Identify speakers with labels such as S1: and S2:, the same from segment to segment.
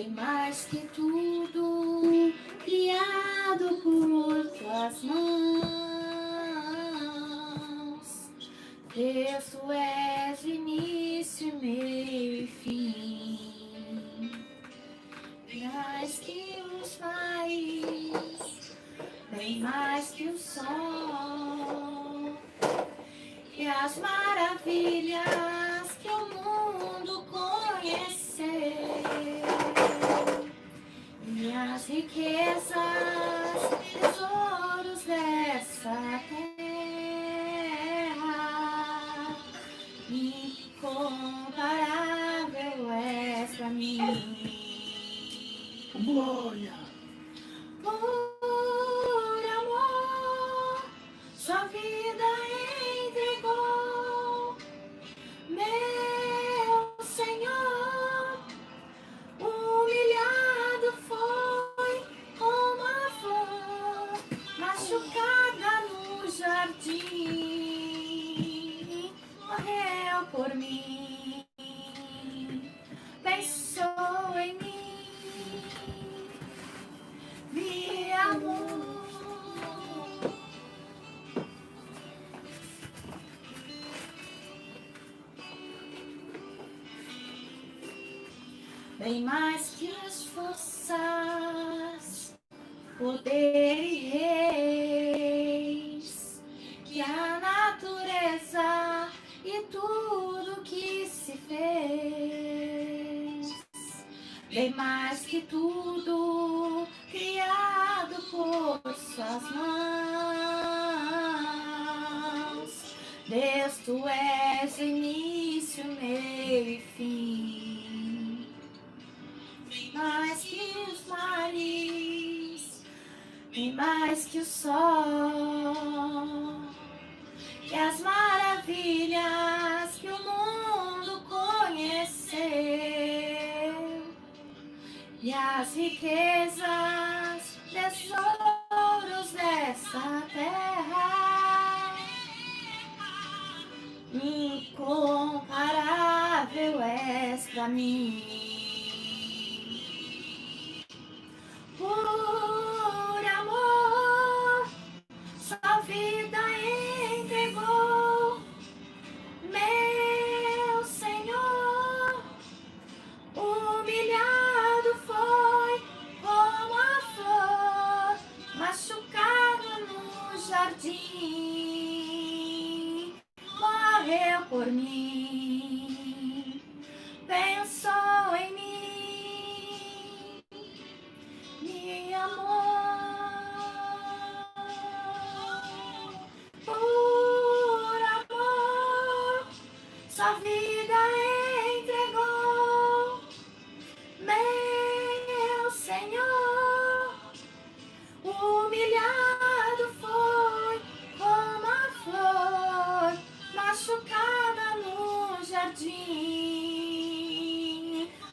S1: bem mais que tudo criado por tuas mãos. Deus, tu és o início, meio e fim. Mais que os mares, bem mais que o sol, e as maravilhas que o mundo conheceu, e as riquezas, tesouros dessa terra, incomparável és pra mim.
S2: Glória!
S1: Por amor, sua vida entregou, meu Senhor. Humilhado foi como a flor, machucada no jardim, morreu por mim, pensou em mim. Me amou. Bem mais que as forças, poder e reis, que a natureza e tudo que se fez. Bem mais que tudo criado por suas mãos. Deus, tu és o início, meio e fim. Mais que os mares, bem mais que o sol, e as maravilhas que o mundo conheceu, e as riquezas, tesouros dessa terra, incomparável és pra mim. Por amor, sua vida entregou, meu Senhor. Humilhado foi como a flor, machucado no jardim, morreu por mim, pensou em mim. Me amor, por amor, sua vida entregou, meu Senhor. Humilhado foi como a flor, machucada no jardim,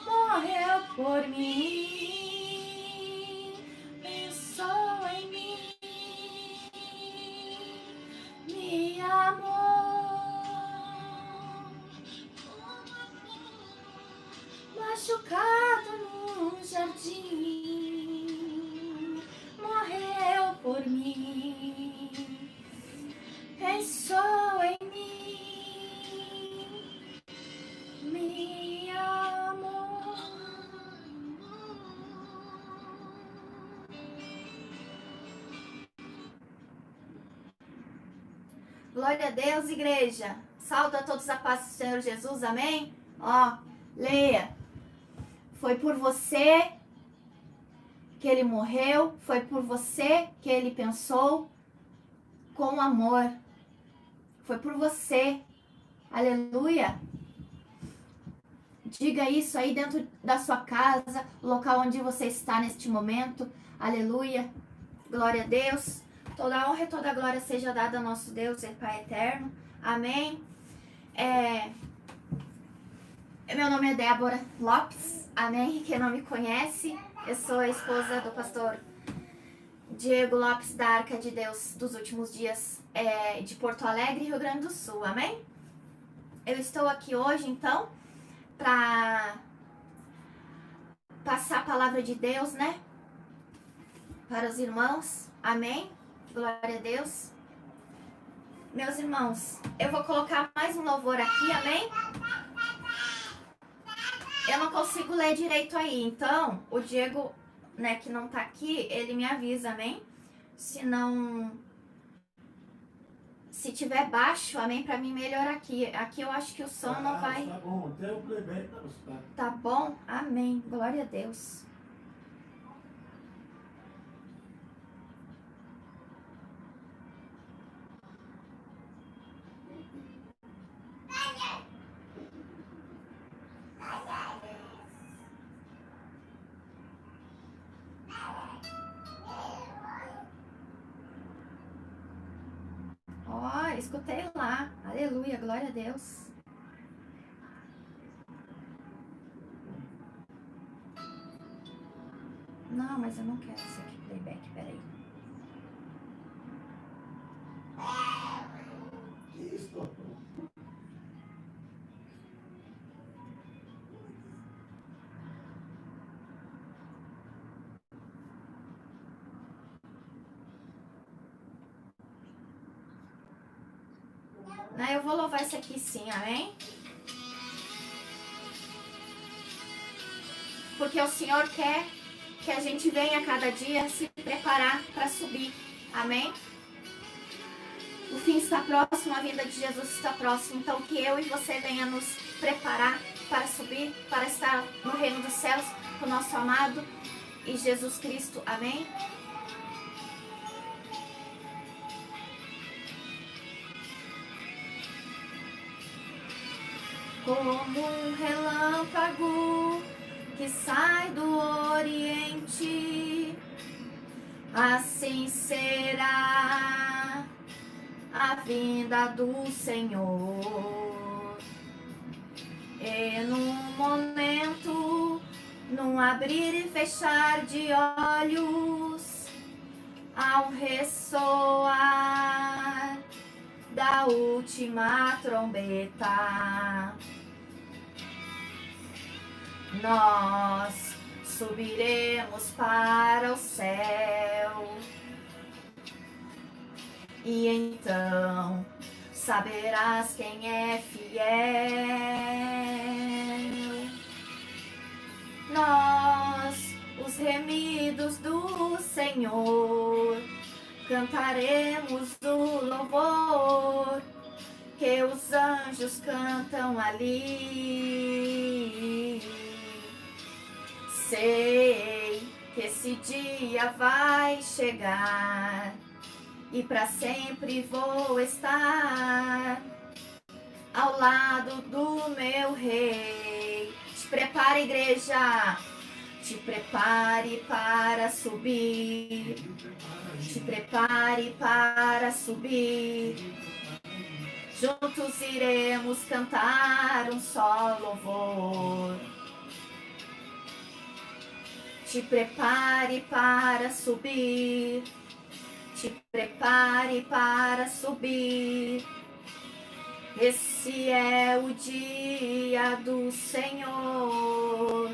S1: morreu por mim. Pensou em mim, me amou, machucado no jardim, morreu por mim, pensou em mim, me amou. Glória a Deus, igreja. Salve a todos a paz do Senhor Jesus, amém? Ó, leia. Foi por você que ele morreu, foi por você que ele pensou com amor. Foi por você. Aleluia. Diga isso aí dentro da sua casa, local onde você está neste momento. Aleluia. Glória a Deus. Toda a honra e toda a glória seja dada ao nosso Deus e Pai eterno. Amém. Meu nome é Débora Lopes. Amém. Quem não me conhece, eu sou a esposa do pastor Diego Lopes da Arca de Deus dos Últimos Dias de Porto Alegre, Rio Grande do Sul. Amém. Eu estou aqui hoje, então, para passar a palavra de Deus, né? Para os irmãos. Amém? Glória a Deus. Meus irmãos, eu vou colocar mais um louvor aqui, amém? Eu não consigo ler direito aí, então o Diego, né, que não tá aqui, ele me avisa, amém? Se não... Se tiver baixo, amém, pra mim melhor aqui. Aqui eu acho que o som não vai...
S2: Tá bom, até o playback tá.
S1: Tá bom? Amém. Glória a Deus. Ó, escutei lá. Aleluia, glória a Deus. Não, mas eu não quero isso aqui, playback, peraí.
S2: Que isso, doutor?
S1: Né, eu vou louvar isso aqui sim, amém? Porque o Senhor quer que a gente venha cada dia se preparar para subir, amém? O fim está próximo, a vinda de Jesus está próximo, então que eu e você venha nos preparar para subir, para estar no reino dos céus com o nosso amado e Jesus Cristo, amém? Como um relâmpago que sai do Oriente, assim será a vinda do Senhor. E num momento, num abrir e fechar de olhos, ao ressoar da última trombeta, nós subiremos para o céu. E então saberás quem é fiel. Nós, os remidos do Senhor, cantaremos o louvor que os anjos cantam ali. Sei que esse dia vai chegar e para sempre vou estar ao lado do meu rei. Te prepare, igreja, te prepare para subir, te prepare para subir. Juntos iremos cantar um só louvor. Te prepare para subir, te prepare para subir. Esse é o dia do Senhor.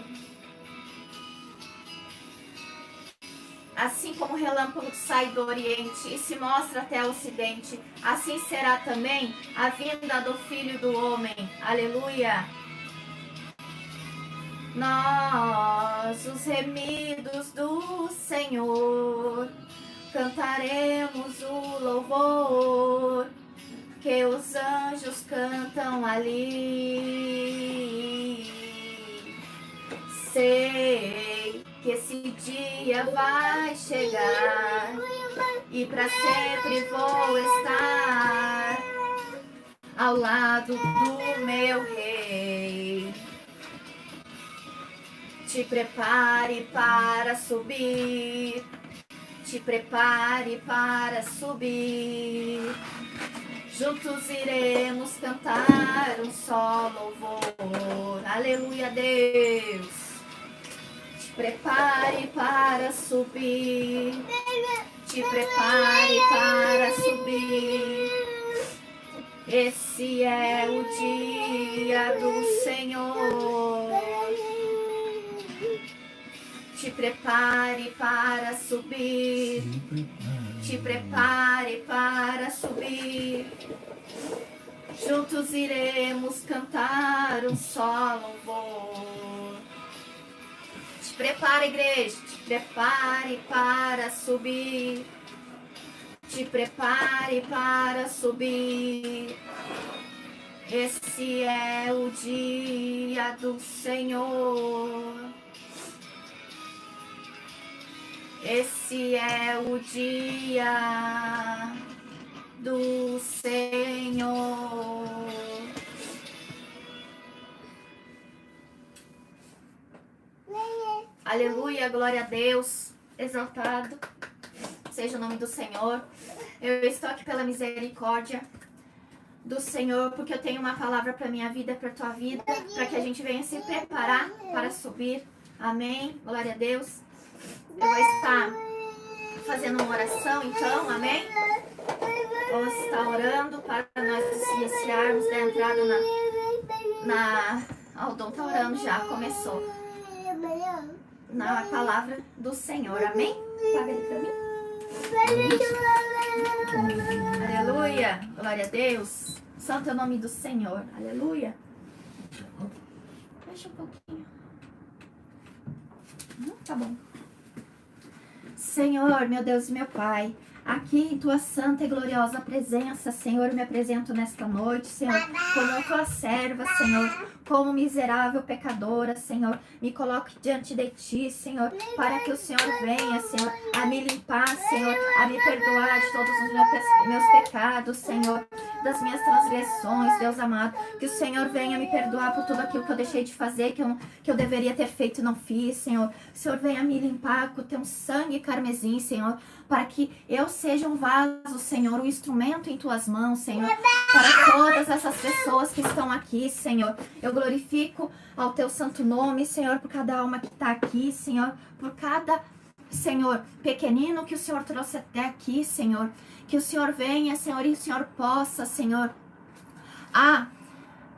S1: Assim como o relâmpago sai do Oriente e se mostra até o Ocidente, assim será também a vinda do Filho do Homem. Aleluia! Nós, os remidos do Senhor, cantaremos o louvor que os anjos cantam ali. Sei que esse dia vai chegar e para sempre vou estar ao lado do meu rei. Te prepare para subir, te prepare para subir. Juntos iremos cantar um só louvor. Aleluia, Deus. Te prepare para subir, te prepare para subir. Esse é o dia do Senhor. Te prepare para subir. Te prepare para subir. Juntos iremos cantar um só louvor. Te prepare, igreja. Te prepare para subir. Te prepare para subir. Esse é o dia do Senhor. Esse é o dia do Senhor. Aleluia, glória a Deus. Exaltado seja o nome do Senhor. Eu estou aqui pela misericórdia do Senhor, porque eu tenho uma palavra para minha vida, para tua vida, para que a gente venha se preparar para subir. Amém. Glória a Deus. Eu vou estar fazendo uma oração, então, amém? Vamos estar orando para nós iniciarmos da entrada o Dom está orando já, começou. Na palavra do Senhor, amém? Paga ele para mim. Aleluia, glória a Deus. Santo é o nome do Senhor, aleluia. Deixa um pouquinho. Tá bom. Senhor, meu Deus e meu Pai, aqui em tua santa e gloriosa presença, Senhor, eu me apresento nesta noite, Senhor, como tua serva, Senhor, como miserável pecadora, Senhor, me coloco diante de ti, Senhor, para que o Senhor venha, Senhor, a me limpar, Senhor, a me perdoar de todos os meus pecados, Senhor, das minhas transgressões, Deus amado, que o Senhor venha me perdoar por tudo aquilo que eu deixei de fazer, que eu deveria ter feito e não fiz, Senhor. O Senhor venha me limpar com o teu sangue carmesim, Senhor, para que eu seja um vaso, Senhor, um instrumento em tuas mãos, Senhor, para todas essas pessoas que estão aqui, Senhor. Eu glorifico ao teu santo nome, Senhor, por cada alma que está aqui, Senhor, por cada, Senhor, pequenino que o Senhor trouxe até aqui, Senhor. Que o Senhor venha, Senhor, e o Senhor possa, Senhor,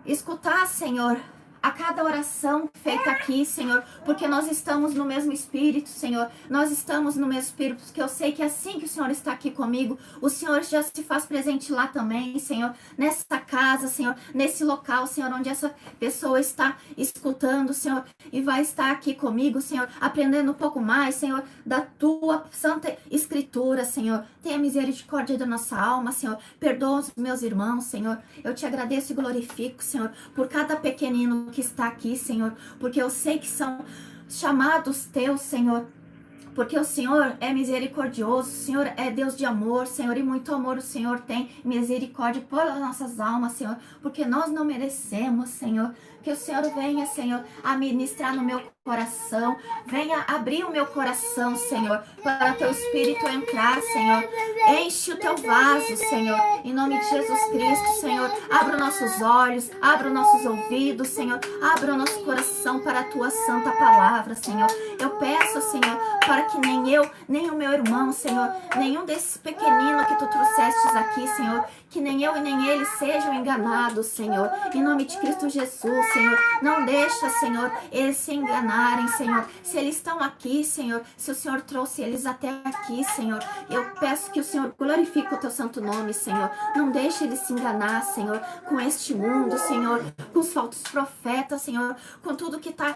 S1: escutar, Senhor, a cada oração feita aqui, Senhor, porque nós estamos no mesmo Espírito, Senhor, nós estamos no mesmo Espírito, porque eu sei que assim que o Senhor está aqui comigo, o Senhor já se faz presente lá também, Senhor, nessa casa, Senhor, nesse local, Senhor, onde essa pessoa está escutando, Senhor, e vai estar aqui comigo, Senhor, aprendendo um pouco mais, Senhor, da tua santa escritura, Senhor. Tenha misericórdia da nossa alma, Senhor, perdoa os meus irmãos, Senhor, eu te agradeço e glorifico, Senhor, por cada pequenino que está aqui, Senhor, porque eu sei que são chamados teus, Senhor, porque o Senhor é misericordioso, o Senhor é Deus de amor, Senhor, e muito amor o Senhor tem, misericórdia por as nossas almas, Senhor, porque nós não merecemos, Senhor, que o Senhor venha, Senhor, a ministrar no meu coração, venha abrir o meu coração, Senhor, para teu Espírito entrar, Senhor, enche o teu vaso, Senhor, em nome de Jesus Cristo, Senhor, abra os nossos olhos, abra os nossos ouvidos, Senhor, abra o nosso coração para a tua santa palavra, Senhor. Eu peço, Senhor, para que nem eu, nem o meu irmão, Senhor, nenhum desses pequeninos que tu trouxestes aqui, Senhor, que nem eu e nem eles sejam enganados, Senhor, em nome de Cristo Jesus, Senhor, não deixa, Senhor, eles se enganarem, Senhor, se eles estão aqui, Senhor, se o Senhor trouxe eles até aqui, Senhor, eu peço que o Senhor glorifique o teu santo nome, Senhor, não deixe eles se enganar, Senhor, com este mundo, Senhor, com os falsos profetas, Senhor, com tudo que está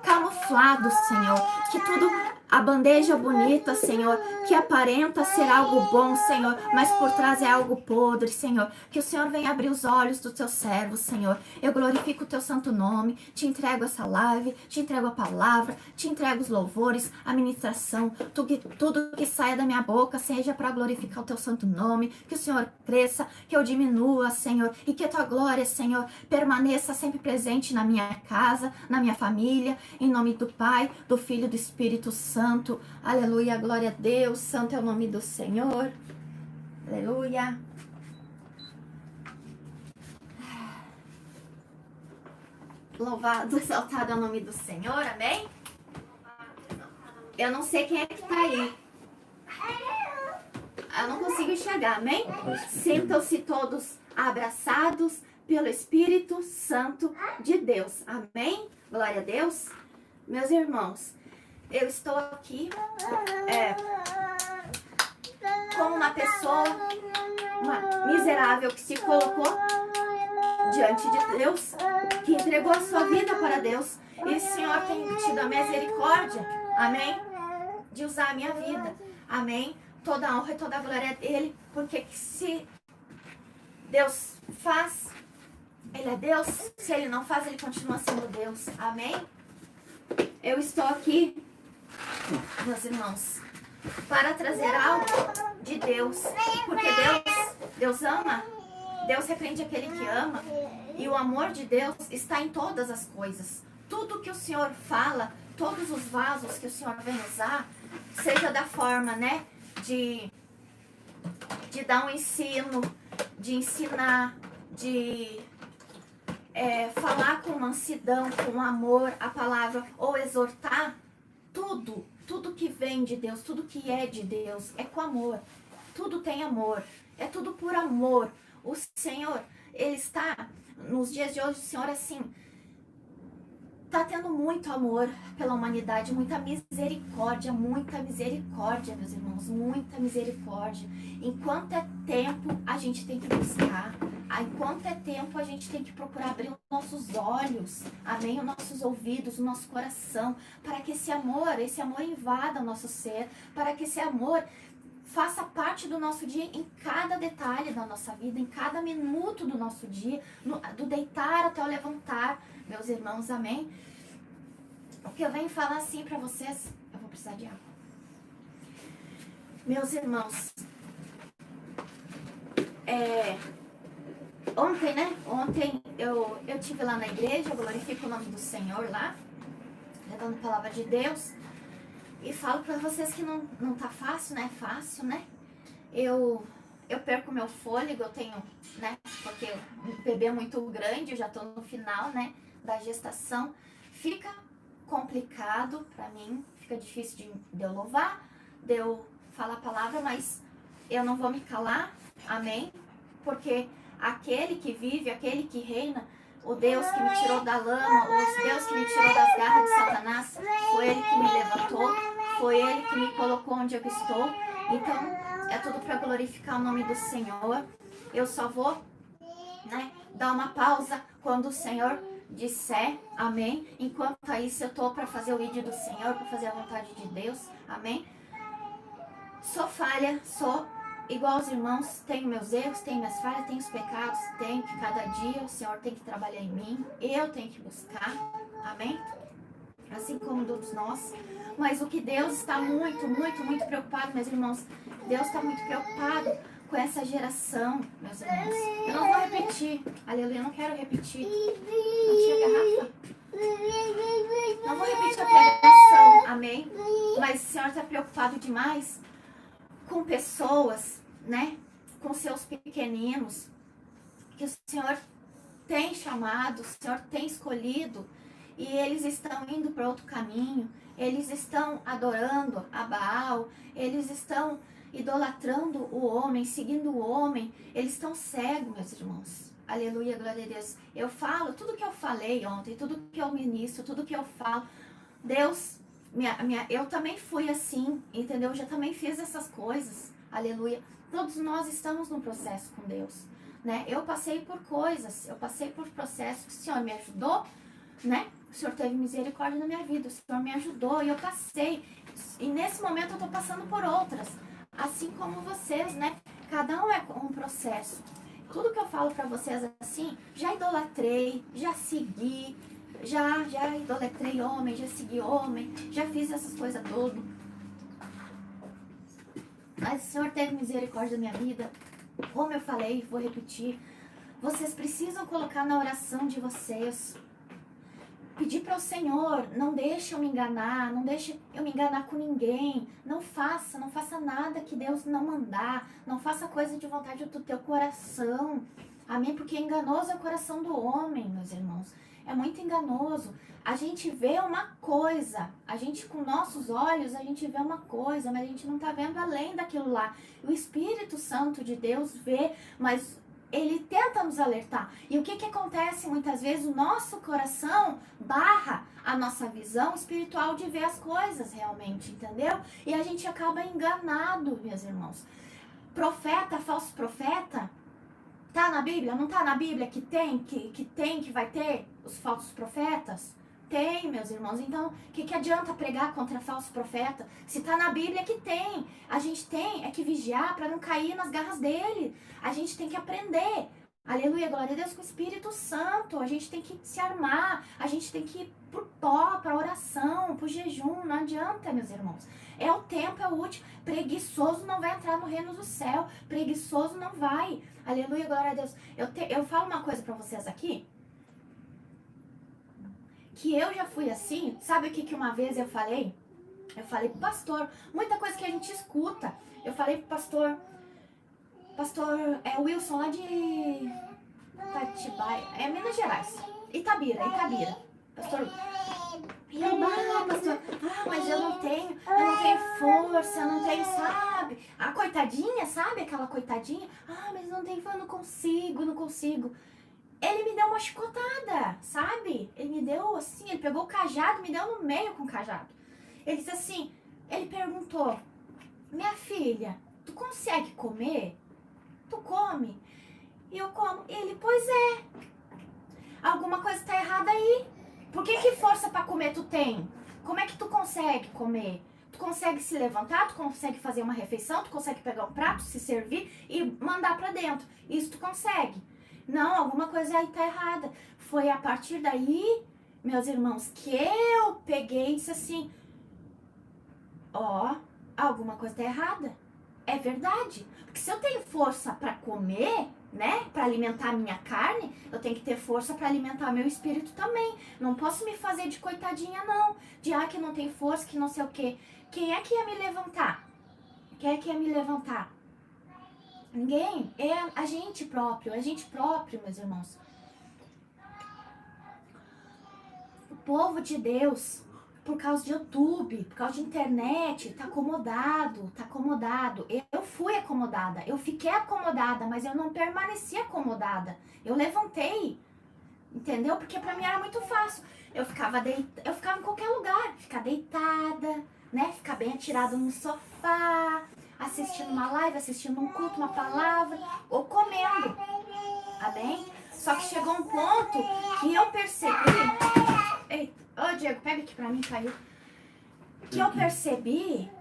S1: camuflado, Senhor, que tudo, a bandeja bonita, Senhor, que aparenta ser algo bom, Senhor, mas por trás é algo podre, Senhor, que o Senhor venha abrir os olhos dos teus servos, Senhor, eu glorifico o teu santo nome, te entrego essa live, te entrego a palavra, te entrego os louvores, a ministração, tudo que saia da minha boca seja para glorificar o teu santo nome, que o Senhor cresça, que eu diminua, Senhor, e que a tua glória, Senhor, permaneça sempre presente na minha casa, na minha família, em nome do Pai, do Filho e do Espírito Santo. Aleluia, glória a Deus, santo é o nome do Senhor. Aleluia. Louvado, exaltado é o nome do Senhor, amém? Eu não sei quem é que tá aí. Eu não consigo enxergar, amém? Sintam-se todos abraçados pelo Espírito Santo de Deus, amém? Glória a Deus. Meus irmãos, eu estou aqui como uma pessoa miserável que se colocou diante de Deus, que entregou a sua vida para Deus. E o Senhor tem tido a misericórdia, amém, de usar a minha vida, amém. Toda a honra e toda a glória é dele, porque se Deus faz, ele é Deus. Se ele não faz, ele continua sendo Deus, amém. Eu estou aqui, meus irmãos, para trazer algo de Deus, porque Deus ama, Deus repreende aquele que ama, e o amor de Deus está em todas as coisas. Tudo que o Senhor fala, todos os vasos que o Senhor vem usar, seja da forma, né, de dar um ensino, de ensinar, de falar com mansidão, com amor, a palavra, ou exortar, tudo que vem de Deus, tudo que é de Deus, é com amor. Tudo tem amor, é tudo por amor. O Senhor, ele está, nos dias de hoje, o Senhor, assim, está tendo muito amor pela humanidade, muita misericórdia, meus irmãos, muita misericórdia. Enquanto é tempo, a gente tem que buscar. Enquanto é tempo, a gente tem que procurar abrir os nossos olhos, amém? Os nossos ouvidos, o nosso coração, para que esse amor invada o nosso ser, para que esse amor faça parte do nosso dia em cada detalhe da nossa vida, em cada minuto do nosso dia, do deitar até o levantar, meus irmãos, amém? O que eu venho falar assim para vocês, eu vou precisar de água. Meus irmãos, ontem eu estive lá na igreja, eu glorifico o nome do Senhor lá, levando a palavra de Deus, e falo para vocês que não tá fácil, né? É fácil, né? Eu perco meu fôlego, eu tenho, né? Porque o bebê é muito grande, eu já tô no final, né? Da gestação. Fica complicado para mim, fica difícil de eu louvar, de eu falar a palavra, mas eu não vou me calar, amém? Porque aquele que vive, aquele que reina, o Deus que me tirou da lama, o Deus que me tirou das garras de Satanás, foi ele que me levantou, foi ele que me colocou onde eu estou. Então, é tudo para glorificar o nome do Senhor. Eu só vou, né, dar uma pausa quando o Senhor disser, amém? Enquanto isso, eu tô para fazer o ídolo do Senhor, para fazer a vontade de Deus, amém? Sou falha, sou igual aos irmãos, tenho meus erros, tenho minhas falhas, tenho os pecados, tenho que cada dia o Senhor tem que trabalhar em mim, eu tenho que buscar, amém? Assim como todos nós. Mas o que Deus está muito preocupado, meus irmãos, Deus está muito preocupado com essa geração, meus irmãos. Eu não vou repetir, aleluia, eu não quero repetir. Não tinha garrafa? Não vou repetir a pregação, amém? Mas o Senhor está preocupado demais com pessoas, né? Com seus pequeninos, que o Senhor tem chamado, o Senhor tem escolhido, e eles estão indo para outro caminho, eles estão adorando a Baal, eles estão idolatrando o homem, seguindo o homem, eles estão cegos, meus irmãos. Aleluia, glória a Deus. Eu falo, tudo que eu falei ontem, tudo que eu ministro, tudo que eu falo, Deus, eu também fui assim, entendeu? Eu já também fiz essas coisas, aleluia. Todos nós estamos num processo com Deus, né? Eu passei por coisas, eu passei por processos que o Senhor me ajudou, né? O Senhor teve misericórdia na minha vida, o Senhor me ajudou e eu passei. E nesse momento eu tô passando por outras, assim como vocês, né? Cada um é um processo. Tudo que eu falo pra vocês assim, já idolatrei, já segui, já idolatrei homem, já segui homem, já fiz essas coisas todas. Mas o Senhor teve misericórdia da minha vida. Como eu falei, vou repetir. Vocês precisam colocar na oração de vocês. Pedir para o Senhor, não deixe eu me enganar, não deixe eu me enganar com ninguém. Não faça nada que Deus não mandar. Não faça coisa de vontade do teu coração. Amém? Porque enganoso é o coração do homem, meus irmãos. É muito enganoso. A gente vê uma coisa, a gente com nossos olhos, a gente vê uma coisa, mas a gente não está vendo além daquilo lá. O Espírito Santo de Deus vê, mas ele tenta nos alertar. E o que acontece muitas vezes? O nosso coração barra a nossa visão espiritual de ver as coisas realmente, entendeu? E a gente acaba enganado, meus irmãos. Profeta, falso profeta, tá na Bíblia? Não tá na Bíblia que vai ter os falsos profetas? Tem, meus irmãos. Então, o que adianta pregar contra falso profeta? Se tá na Bíblia que tem. A gente tem que vigiar para não cair nas garras dele. A gente tem que aprender. Aleluia, glória a Deus, com o Espírito Santo. A gente tem que se armar. A gente tem que ir pro pó, pra oração, pro jejum. Não adianta, meus irmãos. É o tempo, é o último. Preguiçoso não vai entrar no reino do céu. Preguiçoso não vai. Aleluia, glória a Deus. Eu falo uma coisa pra vocês aqui. Que eu já fui assim, sabe o que uma vez eu falei? Eu falei pro pastor, muita coisa que a gente escuta. Eu falei pro pastor Wilson lá de Tatibaia, Minas Gerais, Itabira. Pastor, mas eu não tenho força, eu não tenho, sabe? A coitadinha, sabe? Aquela coitadinha, mas não tenho força, não consigo. Ele me deu uma chicotada, sabe? Ele me deu assim, ele pegou o cajado, me deu no meio com o cajado. Ele disse assim, ele perguntou, minha filha, tu consegue comer? Tu come? E eu como. Ele, pois é. Alguma coisa tá errada aí. Por que força pra comer tu tem? Como é que tu consegue comer? Tu consegue se levantar, tu consegue fazer uma refeição, tu consegue pegar um prato, se servir e mandar pra dentro. Isso tu consegue. Não, alguma coisa aí tá errada. Foi a partir daí, meus irmãos, que eu peguei e disse assim, alguma coisa tá errada. É verdade. Porque se eu tenho força pra comer, né, pra alimentar a minha carne, eu tenho que ter força pra alimentar meu espírito também. Não posso me fazer de coitadinha, não. De, que não tem força, que não sei o quê. Quem é que ia me levantar? Ninguém. É a gente próprio, meus irmãos. O povo de Deus, por causa de YouTube, por causa de internet, tá acomodado. Eu fui acomodada, eu fiquei acomodada, mas eu não permaneci acomodada. Eu levantei, entendeu? Porque pra mim era muito fácil. Eu ficava em qualquer lugar, ficar deitada, né? Ficar bem atirada no sofá, assistindo uma live, assistindo um culto, uma palavra, ou comendo. Amém? Só que chegou um ponto que eu percebi... Eita, Diego, pega aqui pra mim, caiu. Que eu percebi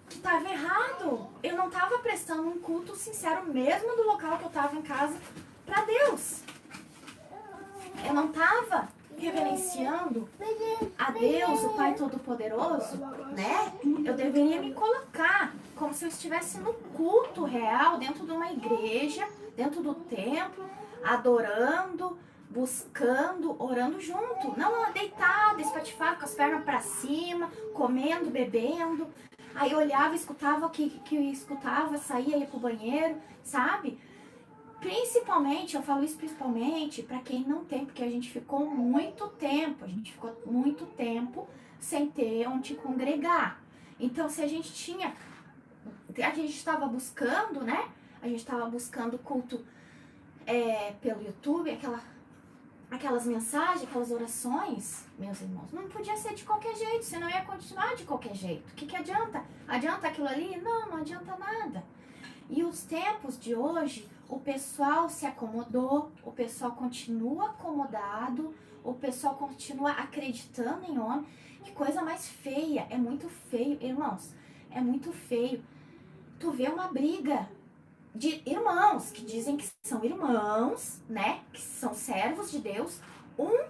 S1: que tava errado. Eu não tava prestando um culto sincero mesmo do local que eu tava em casa pra Deus. Eu não tava reverenciando a Deus, o Pai Todo-Poderoso, né? Eu deveria me colocar como se eu estivesse no culto real, dentro de uma igreja, dentro do templo, adorando, buscando, orando junto. Não deitada, espatifada, com as pernas pra cima, comendo, bebendo. Aí eu olhava, escutava o que eu escutava, saía, ia pro banheiro, sabe? Principalmente, eu falo isso principalmente para quem não tem, porque a gente ficou muito tempo sem ter onde congregar. Então, se a gente estava buscando, né? A gente estava buscando culto pelo YouTube, aquelas mensagens, aquelas orações, meus irmãos, não podia ser de qualquer jeito, senão ia continuar de qualquer jeito. O que adianta? Adianta aquilo ali? Não adianta nada. E os tempos de hoje, o pessoal se acomodou, o pessoal continua acomodado, o pessoal continua acreditando em homem. Que coisa mais feia, é muito feio, irmãos, é muito feio. Tu vê uma briga de irmãos que dizem que são irmãos, né, que são servos de Deus, um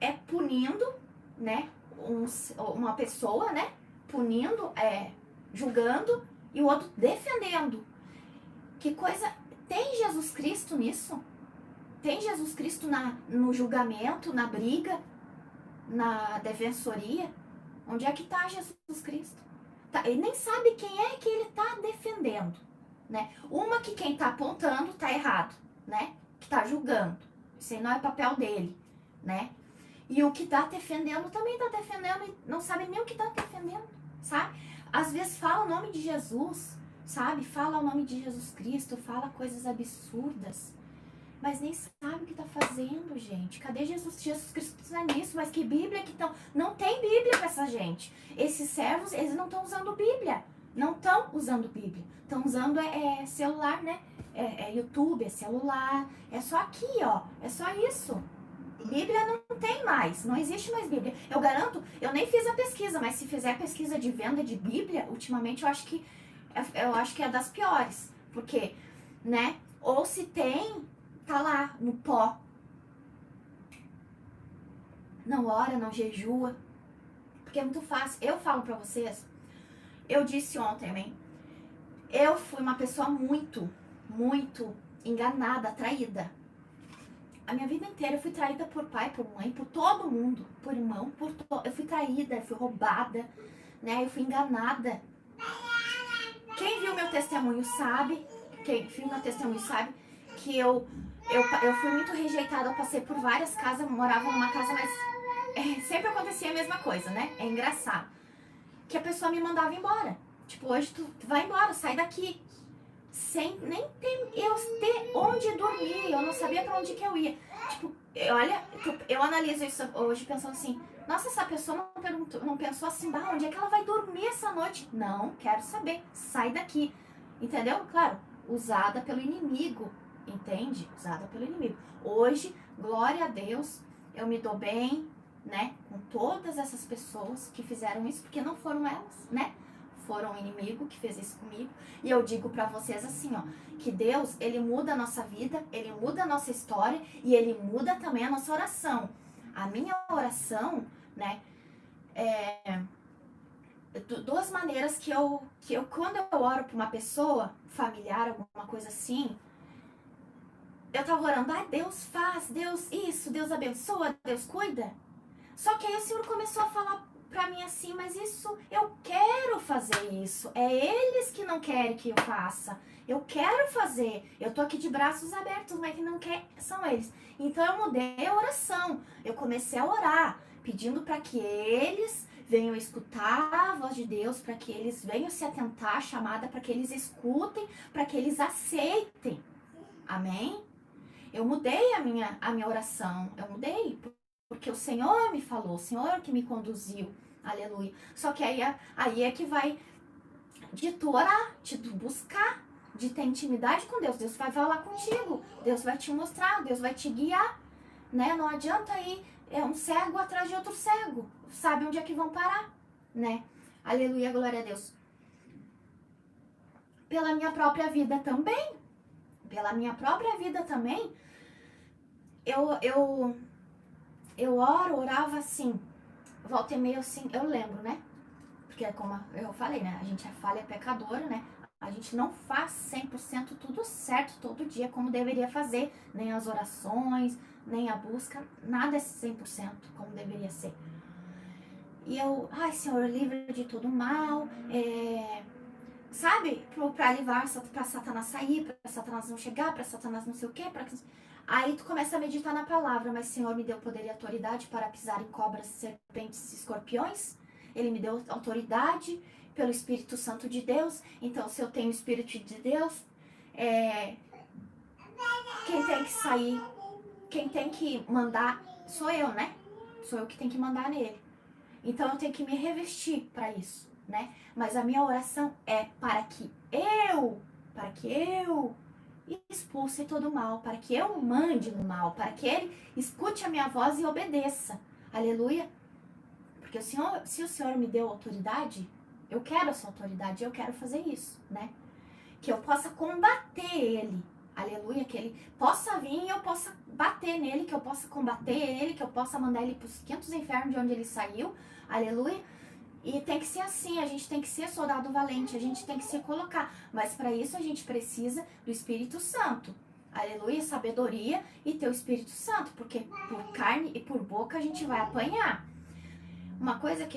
S1: é punindo, né, uma pessoa, né, punindo, julgando, e o outro defendendo. Que coisa... Tem Jesus Cristo nisso? Tem Jesus Cristo no julgamento, na briga, na defensoria? Onde é que está Jesus Cristo? Ele nem sabe quem é que ele está defendendo, né? Uma que quem está apontando está errado, né? Que está julgando. Isso aí não é papel dele, né? E o que está defendendo também está defendendo e não sabe nem o que está defendendo, sabe? Às vezes fala o nome de Jesus, sabe? Fala o nome de Jesus Cristo, fala coisas absurdas, mas nem sabe o que tá fazendo, gente. Cadê Jesus? Jesus Cristo está nisso, mas que Bíblia que estão... Não tem Bíblia pra essa gente. Esses servos, eles não estão usando Bíblia. Não estão usando Bíblia. Estão usando celular, né? YouTube, é celular. É só aqui, ó. É só isso. Bíblia não tem mais. Não existe mais Bíblia. Eu garanto, eu nem fiz a pesquisa, mas se fizer pesquisa de venda de Bíblia, ultimamente eu acho que é das piores. Porque, né? Ou se tem, tá lá, no pó. Não ora, não jejua. Porque é muito fácil. Eu falo pra vocês, eu disse ontem, amém? Eu fui uma pessoa muito enganada, traída. A minha vida inteira eu fui traída por pai, por mãe, por todo mundo. Por irmão, eu fui traída, eu fui roubada, né? Eu fui enganada. Quem viu meu testemunho sabe, que eu fui muito rejeitada, eu passei por várias casas, morava numa casa, mas sempre acontecia a mesma coisa, né? É engraçado. Que a pessoa me mandava embora. Tipo, hoje tu vai embora, sai daqui. Sem nem ter onde dormir, eu não sabia pra onde que eu ia. Tipo, eu analiso isso hoje pensando assim, nossa, essa pessoa não pensou assim, onde é que ela vai dormir essa noite? Não, quero saber, sai daqui. Entendeu? Claro, usada pelo inimigo, entende? Usada pelo inimigo. Hoje, glória a Deus, eu me dou bem, né, com todas essas pessoas que fizeram isso, porque não foram elas, né? Foram o inimigo que fez isso comigo. E eu digo pra vocês assim, ó, que Deus, ele muda a nossa vida, ele muda a nossa história e ele muda também a nossa oração. A minha oração, né, duas maneiras que eu quando eu oro pra uma pessoa, familiar, alguma coisa assim, eu tava orando, Deus faz, Deus isso, Deus abençoa, Deus cuida. Só que aí o Senhor começou a falar pra mim assim, mas isso, eu quero fazer isso. É eles que não querem que eu faça. Eu quero fazer. Eu tô aqui de braços abertos, mas que não quer são eles. Então eu mudei a oração. Eu comecei a orar, pedindo pra que eles venham escutar a voz de Deus, pra que eles venham se atentar à chamada, pra que eles escutem, pra que eles aceitem. Amém? Eu mudei a minha oração. Eu mudei. Porque o Senhor me falou, o Senhor que me conduziu, aleluia. Só que aí é que vai de tu orar, de tu buscar, de ter intimidade com Deus. Deus vai falar contigo, Deus vai te mostrar, Deus vai te guiar, né? Não adianta ir um cego atrás de outro cego, sabe onde é que vão parar, né? Aleluia, glória a Deus. Pela minha própria vida também, eu orava assim, volta e meia assim, eu lembro, né? Porque como eu falei, né? A gente é falha, é pecadora, né? A gente não faz 100% tudo certo todo dia como deveria fazer. Nem as orações, nem a busca, nada é 100% como deveria ser. E eu, Senhor, livre de todo mal, sabe? Pra livrar, pra Satanás sair, pra Satanás não chegar, pra Satanás não sei o quê, Aí tu começa a meditar na palavra, mas o Senhor me deu poder e autoridade para pisar em cobras, serpentes e escorpiões. Ele me deu autoridade pelo Espírito Santo de Deus. Então, se eu tenho o Espírito de Deus, quem tem que sair, quem tem que mandar sou eu, né? Sou eu que tenho que mandar nele. Então, eu tenho que me revestir para isso, né? Mas a minha oração é para que eu expulse todo o mal, para que eu mande no mal, para que ele escute a minha voz e obedeça. Aleluia. Porque se o Senhor me deu autoridade, eu quero essa autoridade, eu quero fazer isso, né? Que eu possa combater ele. Aleluia, que ele possa vir e eu possa bater nele, que eu possa combater ele, que eu possa mandar ele para os quintos infernos de onde ele saiu. Aleluia. E tem que ser assim, a gente tem que ser soldado valente, a gente tem que se colocar. Mas para isso a gente precisa do Espírito Santo. Aleluia, sabedoria e ter o Espírito Santo, porque por carne e por boca a gente vai apanhar. Uma coisa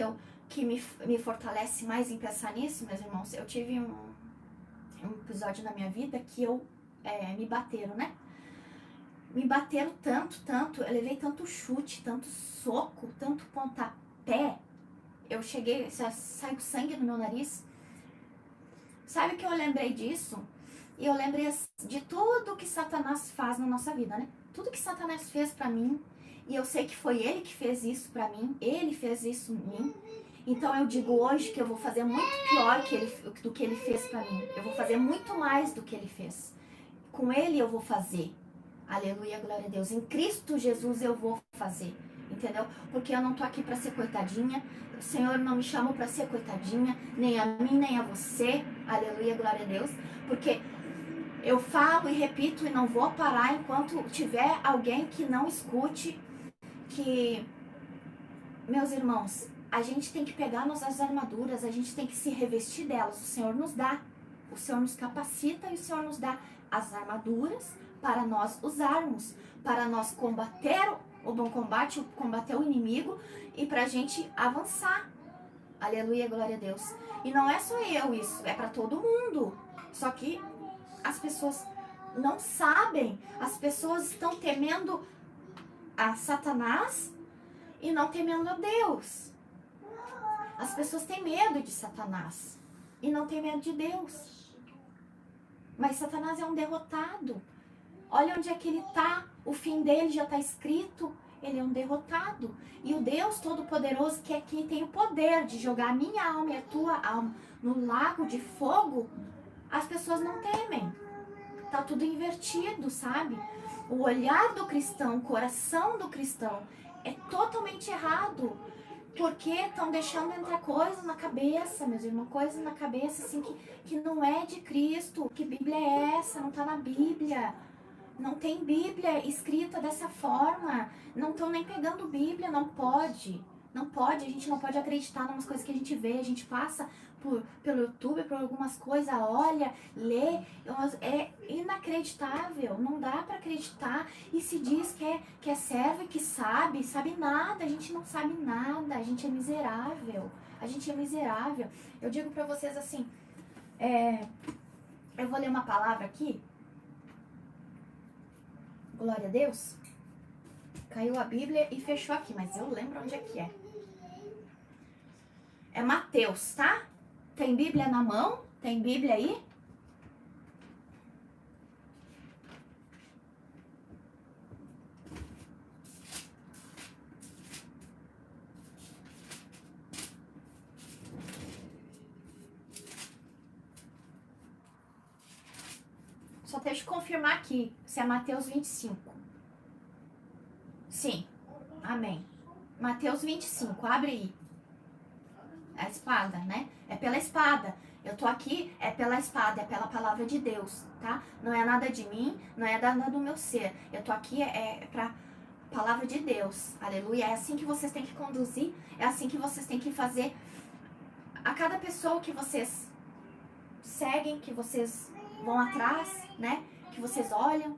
S1: que me fortalece mais em pensar nisso, meus irmãos, eu tive um episódio na minha vida que me bateram, né? Me bateram tanto, eu levei tanto chute, tanto soco, tanto pontapé. Eu cheguei, saiu sangue no meu nariz. Sabe que eu lembrei disso? E eu lembrei de tudo que Satanás faz na nossa vida, né? Tudo que Satanás fez pra mim. E eu sei que foi ele que fez isso pra mim. Ele fez isso em mim. Então eu digo hoje que eu vou fazer muito pior do que ele fez pra mim. Eu vou fazer muito mais do que ele fez. Com ele eu vou fazer. Aleluia, glória a Deus. Em Cristo Jesus eu vou fazer. Entendeu? Porque eu não tô aqui pra ser coitadinha. O Senhor não me chamou pra ser coitadinha. Nem a mim, nem a você. Aleluia, glória a Deus. Porque eu falo e repito e não vou parar enquanto tiver alguém que não escute que, meus irmãos, a gente tem que pegar nossas armaduras, a gente tem que se revestir delas. O Senhor nos dá, o Senhor nos capacita e o Senhor nos dá as armaduras para nós usarmos, para nós combater o bom combate, combater o inimigo e para a gente avançar. Aleluia, glória a Deus. E não é só eu isso, é para todo mundo. Só que as pessoas não sabem, as pessoas estão temendo a Satanás e não temendo a Deus. As pessoas têm medo de Satanás e não têm medo de Deus. Mas Satanás é um derrotado. Olha onde é que ele está, o fim dele já está escrito. Ele é um derrotado. E o Deus Todo-Poderoso, que é quem tem o poder de jogar a minha alma e a tua alma no lago de fogo, as pessoas não temem. Tá tudo invertido, sabe? O olhar do cristão, o coração do cristão é totalmente errado. Porque estão deixando entrar coisas na cabeça, meus irmãos, coisas na cabeça assim que não é de Cristo. Que Bíblia é essa? Não tá na Bíblia. Não tem Bíblia escrita dessa forma. Não estão nem pegando Bíblia, não pode. Não pode, a gente não pode acreditar em umas coisas que a gente vê, a gente passa pelo YouTube, por algumas coisas, olha, lê, é inacreditável, não dá pra acreditar. E se diz que é servo e que sabe nada, a gente não sabe nada, a gente é miserável, Eu digo pra vocês assim, eu vou ler uma palavra aqui, glória a Deus, caiu a Bíblia e fechou aqui, mas eu lembro onde é que é. É Mateus, tá? Tem Bíblia na mão? Tem Bíblia aí? Só deixa eu confirmar aqui se é Mateus 25. Sim. Amém. Mateus 25, abre aí. A espada, né? É pela espada. Eu tô aqui, é pela espada, é pela palavra de Deus, tá? Não é nada de mim, não é nada do meu ser. Eu tô aqui, é pra palavra de Deus. Aleluia. É assim que vocês têm que conduzir, é assim que vocês têm que fazer. A cada pessoa que vocês seguem, que vocês vão atrás, né? Que vocês olham,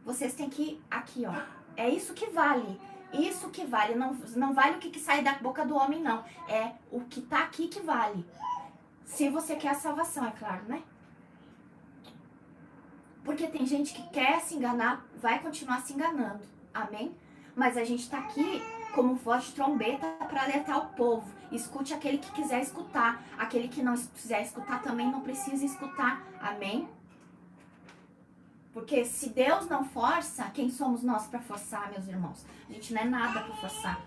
S1: vocês têm que ir aqui, ó. É isso que vale. Isso que vale, não vale o que sai da boca do homem, não. É o que tá aqui que vale. Se você quer a salvação, é claro, né? Porque tem gente que quer se enganar, vai continuar se enganando. Amém? Mas a gente tá aqui como voz de trombeta para alertar o povo. Escute aquele que quiser escutar. Aquele que não quiser escutar também não precisa escutar. Amém? Porque se Deus não força, quem somos nós para forçar, meus irmãos? A gente não é nada para forçar.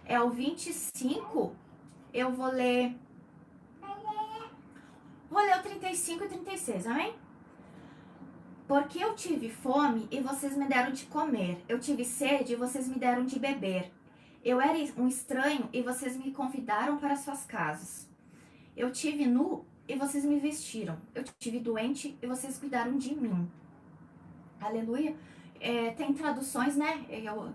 S1: É o 25, eu vou ler o 35 e 36, amém? Porque eu tive fome e vocês me deram de comer. Eu tive sede e vocês me deram de beber. Eu era um estranho e vocês me convidaram para suas casas. Eu tive nu e vocês me vestiram. Eu tive doente e vocês cuidaram de mim. Aleluia. Tem traduções, né,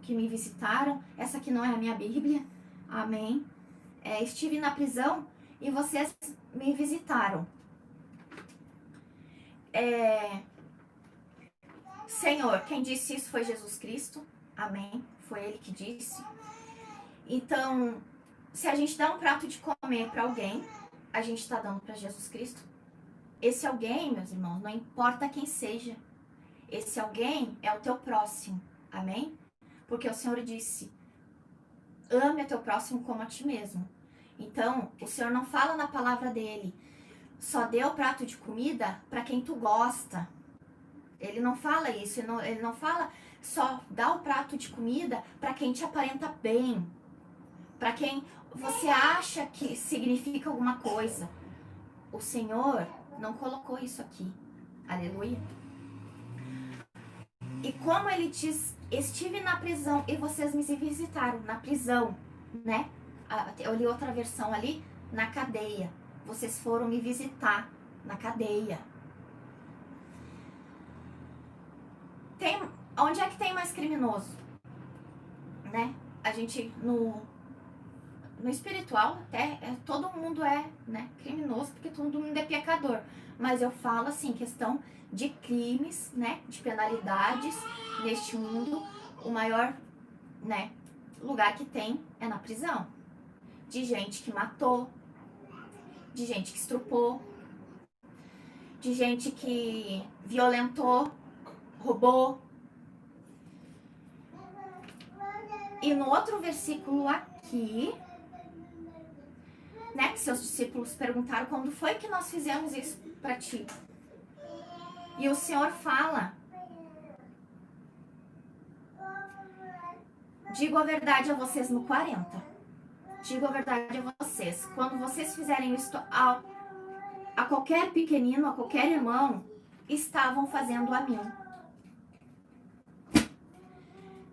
S1: que me visitaram. Essa aqui não é a minha Bíblia. Amém. Estive na prisão e vocês me visitaram. Senhor, quem disse isso foi Jesus Cristo. Amém. Foi Ele que disse. Então, se a gente dá um prato de comer para alguém, a gente está dando para Jesus Cristo. Esse alguém, meus irmãos, não importa quem seja. Esse alguém é o teu próximo, amém? Porque o Senhor disse, ame o teu próximo como a ti mesmo. Então, o Senhor não fala na palavra dele, só dê o prato de comida para quem tu gosta. Ele não fala isso, ele não fala só dá o prato de comida para quem te aparenta bem, para quem você acha que significa alguma coisa. O Senhor não colocou isso aqui. Aleluia. E como ele diz, estive na prisão e vocês me visitaram na prisão, né? Eu li outra versão ali, na cadeia. Vocês foram me visitar na cadeia. Onde é que tem mais criminoso? Né? A gente, no espiritual, até todo mundo é, né, criminoso, porque todo mundo é pecador. Mas eu falo assim, questão de crimes, né, de penalidades neste mundo, o maior, né, lugar que tem é na prisão. De gente que matou, de gente que estrupou, de gente que violentou, roubou. E no outro versículo aqui, né, que seus discípulos perguntaram quando foi que nós fizemos isso para ti. E o Senhor fala, digo a verdade a vocês no 40. Digo a verdade a vocês. Quando vocês fizerem isso a qualquer pequenino, a qualquer irmão, estavam fazendo a mim.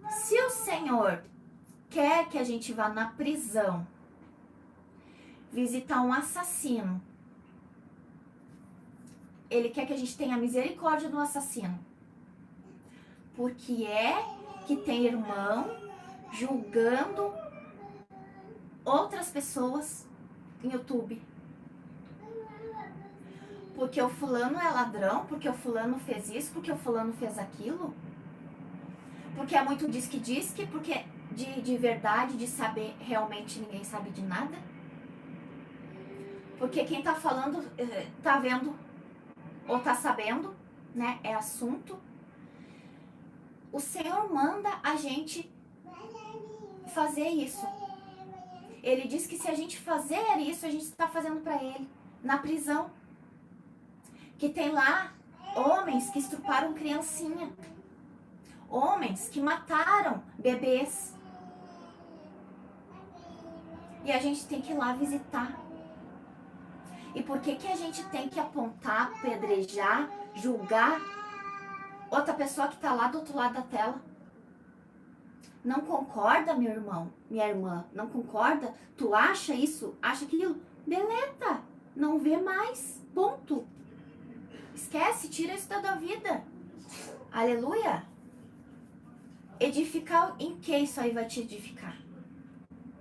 S1: Se o Senhor quer que a gente vá na prisão visitar um assassino, ele quer que a gente tenha misericórdia do assassino, porque é que tem irmão julgando outras pessoas em YouTube, porque o fulano é ladrão, porque o fulano fez isso, porque o fulano fez aquilo, porque é muito diz que, porque de verdade, de saber, realmente ninguém sabe de nada. Porque quem tá falando, tá vendo ou tá sabendo, né? É assunto. O Senhor manda a gente fazer isso. Ele diz que se a gente fazer isso, a gente está fazendo para Ele. Na prisão. Que tem lá homens que estupraram criancinha. Homens que mataram bebês. E a gente tem que ir lá visitar. E por que que a gente tem que apontar, apedrejar, julgar outra pessoa que está lá do outro lado da tela? Não concorda, meu irmão, minha irmã? Não concorda? Tu acha isso? Acha aquilo? Deleta! Não vê mais. Ponto. Esquece, tira isso da vida. Aleluia! Edificar em que isso aí vai te edificar?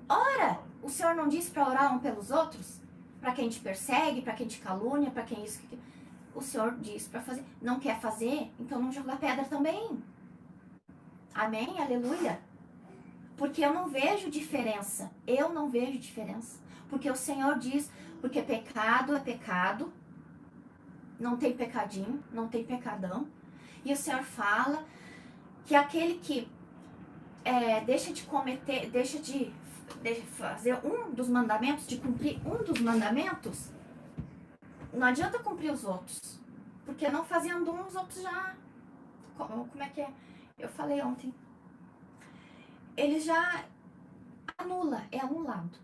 S1: Ora! O Senhor não disse para orar um pelos outros? Para quem te persegue, para quem te calúnia, para quem isso... O Senhor diz para fazer. Não quer fazer? Então não joga pedra também. Amém? Aleluia. Porque eu não vejo diferença. Eu não vejo diferença. Porque o Senhor diz, porque pecado é pecado. Não tem pecadinho, não tem pecadão. E o Senhor fala que aquele que deixa de cometer, deixa de fazer um dos mandamentos, de cumprir um dos mandamentos, não adianta cumprir os outros. Porque não fazendo um, os outros já... Como é que é? Eu falei ontem. Ele já anula, é anulado.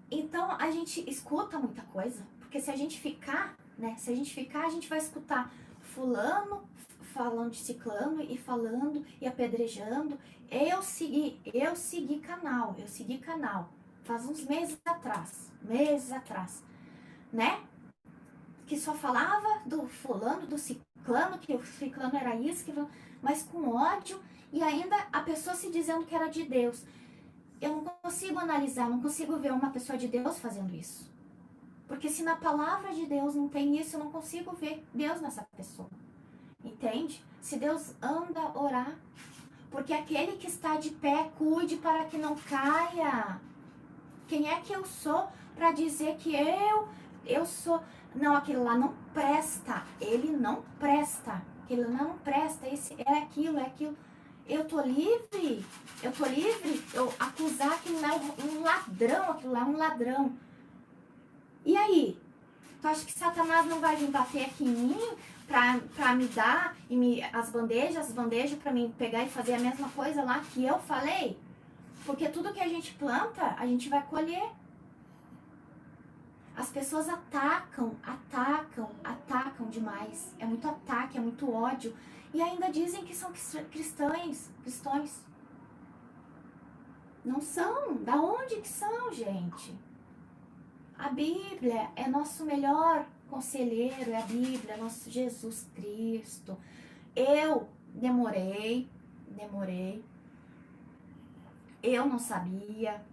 S1: Então, a gente escuta muita coisa. Porque se a gente ficar, né? Se a gente ficar, a gente vai escutar fulano falando de ciclano e falando e apedrejando. Eu segui canal. Faz uns meses atrás, né? Que só falava do fulano, do ciclano, que o ciclano era isso, mas com ódio, e ainda a pessoa se dizendo que era de Deus. Eu não consigo analisar, não consigo ver uma pessoa de Deus fazendo isso. Porque se na palavra de Deus não tem isso, eu não consigo ver Deus nessa pessoa. Entende? Se Deus anda orar, porque aquele que está de pé, cuide para que não caia. Quem é que eu sou para dizer que eu sou... Não, aquele lá não presta. Ele não presta. Aquele lá não presta. Esse é aquilo. Eu tô livre. Eu acusar aquilo lá um ladrão. Aquilo lá é um ladrão. E aí? Tu acha que Satanás não vai vir bater aqui em mim pra me dar as bandejas pra mim pegar e fazer a mesma coisa lá que eu falei? Porque tudo que a gente planta, a gente vai colher. As pessoas atacam demais. É muito ataque, é muito ódio. E ainda dizem que são cristãos. Não são. Da onde que são, gente? A Bíblia é nosso melhor conselheiro, é a Bíblia, é nosso Jesus Cristo. Eu demorei. Eu não sabia.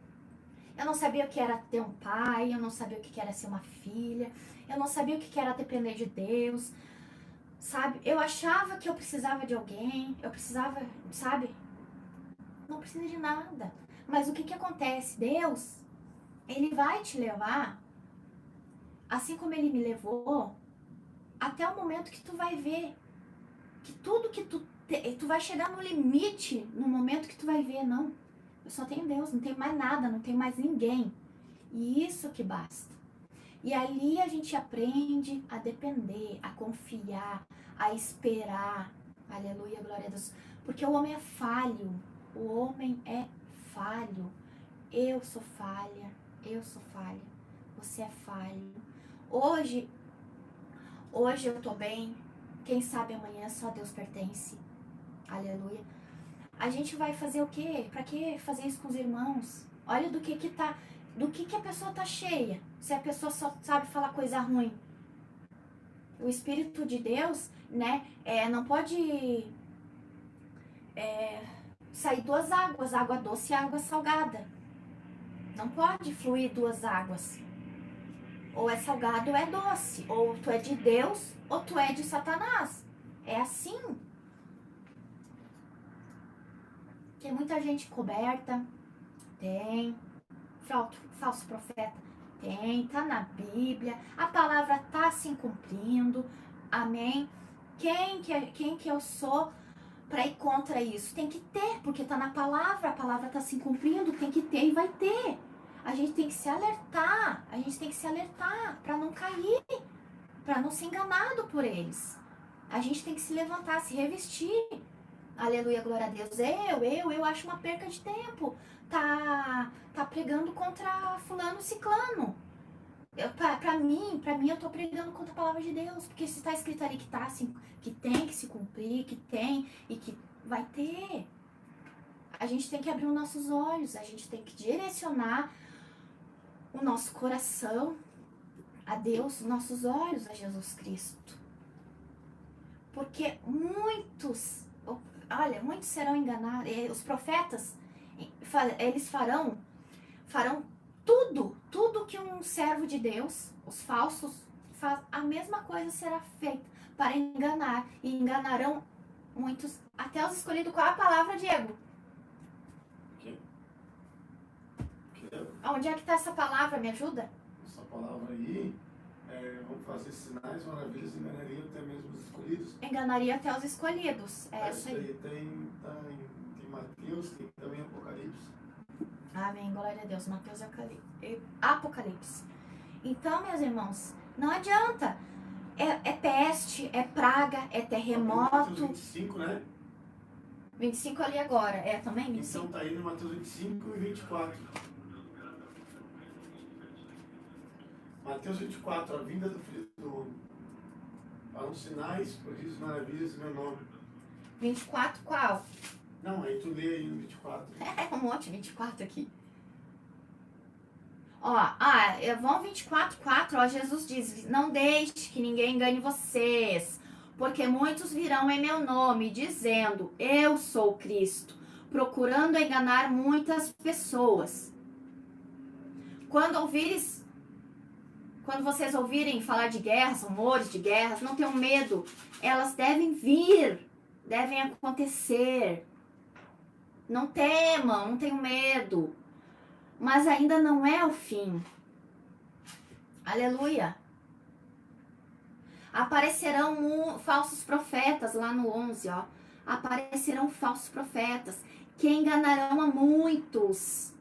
S1: Eu não sabia o que era ter um pai, eu não sabia o que era ser uma filha, eu não sabia o que era depender de Deus, sabe? Eu achava que eu precisava de alguém, eu precisava, sabe? Não precisa de nada. Mas o que acontece? Deus, Ele vai te levar, assim como Ele me levou, até o momento que tu vai ver que tudo que tu vai chegar no limite, no momento que tu vai ver, não, eu só tenho Deus, não tenho mais nada, não tenho mais ninguém. E isso que basta. E ali a gente aprende a depender, a confiar, a esperar. Aleluia, glória a Deus. Porque o homem é falho. O homem é falho. Eu sou falha. Você é falho. Hoje eu tô bem. Quem sabe amanhã só Deus pertence. Aleluia. A gente vai fazer o quê? Pra que fazer isso com os irmãos? Olha do que a pessoa tá cheia. Se a pessoa só sabe falar coisa ruim. O Espírito de Deus, né, não pode sair duas águas, água doce e água salgada. Não pode fluir duas águas. Ou é salgado ou é doce. Ou tu é de Deus ou tu é de Satanás. É assim. Tem muita gente coberta. Tem. Falso profeta. Tem. Tá na Bíblia. A palavra tá se cumprindo. Amém. Quem que eu sou para ir contra isso? Tem que ter, porque tá na palavra. A palavra tá se cumprindo. Tem que ter e vai ter. A gente tem que se alertar. Para não cair. Para não ser enganado por eles. A gente tem que se levantar, se revestir. Aleluia, glória a Deus. Eu acho uma perca de tempo. Tá pregando contra fulano ciclano. Pra mim, eu tô pregando contra a palavra de Deus. Porque se tá escrito ali que assim, que tem que se cumprir, que tem e que vai ter. A gente tem que abrir os nossos olhos. A gente tem que direcionar o nosso coração a Deus, os nossos olhos a Jesus Cristo. Porque muitos serão enganados. Os profetas, eles farão tudo que um servo de Deus, os falsos, faz, a mesma coisa será feita para enganar. E enganarão muitos, até os escolhidos. Qual é a palavra, Diego? Onde é que está essa palavra? Me ajuda?
S2: Essa palavra aí, vamos fazer sinais, maravilhas, enganaria até mesmo os escolhidos.
S1: Enganaria até os escolhidos. É essa aí.
S2: Tem Mateus, tem também Apocalipse.
S1: Amém, glória a Deus. Mateus e Apocalipse. Então, meus irmãos, não adianta. É peste, é praga, é terremoto.
S2: Mateus 25, né?
S1: 25 ali agora. É também 25?
S2: Então tá aí no Mateus 25 e 24. Mateus 24, a vinda do Filho do Homem. Farão sinais, prodígios, maravilhas em meu nome.
S1: 24 qual?
S2: Não, aí tu lê aí no 24.
S1: É um monte, 24 aqui. Vão 24:4, ó, Jesus diz: não deixe que ninguém engane vocês, porque muitos virão em meu nome, dizendo, eu sou Cristo, procurando enganar muitas pessoas. Quando vocês ouvirem falar de guerras, rumores de guerras, não tenham medo, elas devem vir, devem acontecer. Não temam, não tenham medo. Mas ainda não é o fim. Aleluia. Aparecerão falsos profetas, lá no 11, ó. Aparecerão falsos profetas que enganarão a muitos.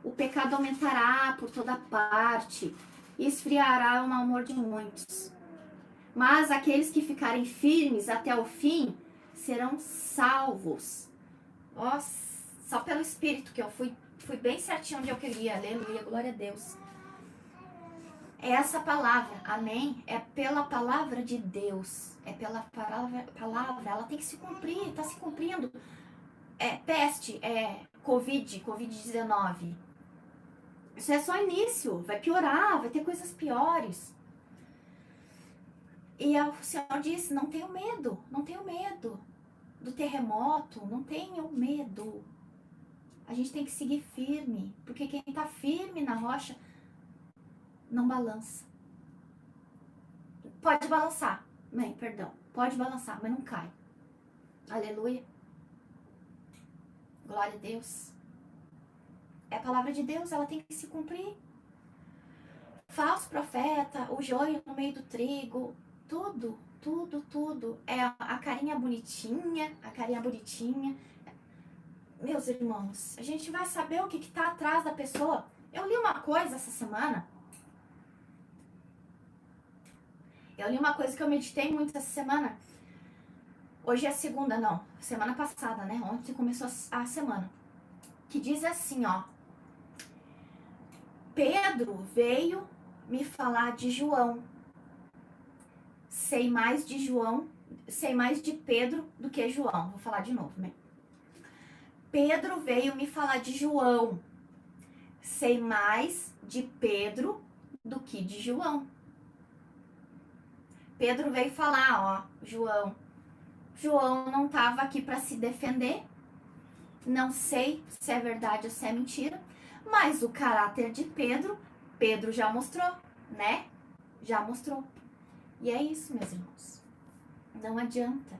S1: O pecado aumentará por toda parte. e esfriará o mau humor de muitos. Mas aqueles que ficarem firmes até o fim serão salvos. Ó, só pelo Espírito que eu fui bem certinho onde eu queria. Aleluia, glória a Deus. É essa palavra, amém? É pela palavra de Deus. É pela palavra, ela tem que se cumprir, está se cumprindo. É peste, é Covid-19. Isso é só início, vai piorar, vai ter coisas piores. E o Senhor disse, não tenho medo do terremoto, não tenho medo. A gente tem que seguir firme, porque quem está firme na rocha não balança. Pode balançar, perdão, pode balançar, mas não cai. Aleluia. Glória a Deus. É a palavra de Deus, ela tem que se cumprir. Falso profeta, o joio no meio do trigo, tudo. É a carinha bonitinha, Meus irmãos, a gente vai saber o que está atrás da pessoa. Eu li uma coisa essa semana. Eu li uma coisa que eu meditei muito essa semana. Hoje é segunda, não. Semana passada, né? Ontem começou a semana. Que diz assim, ó. Pedro veio me falar de João. Sei mais de Pedro do que João. Vou falar de novo, né? Pedro veio me falar de João. Sei mais de Pedro do que de João. Pedro veio falar, ó, João não estava aqui para se defender. Não sei se é verdade ou se é mentira. Mas o caráter de Pedro já mostrou, né? Já mostrou. E é isso, meus irmãos. Não adianta.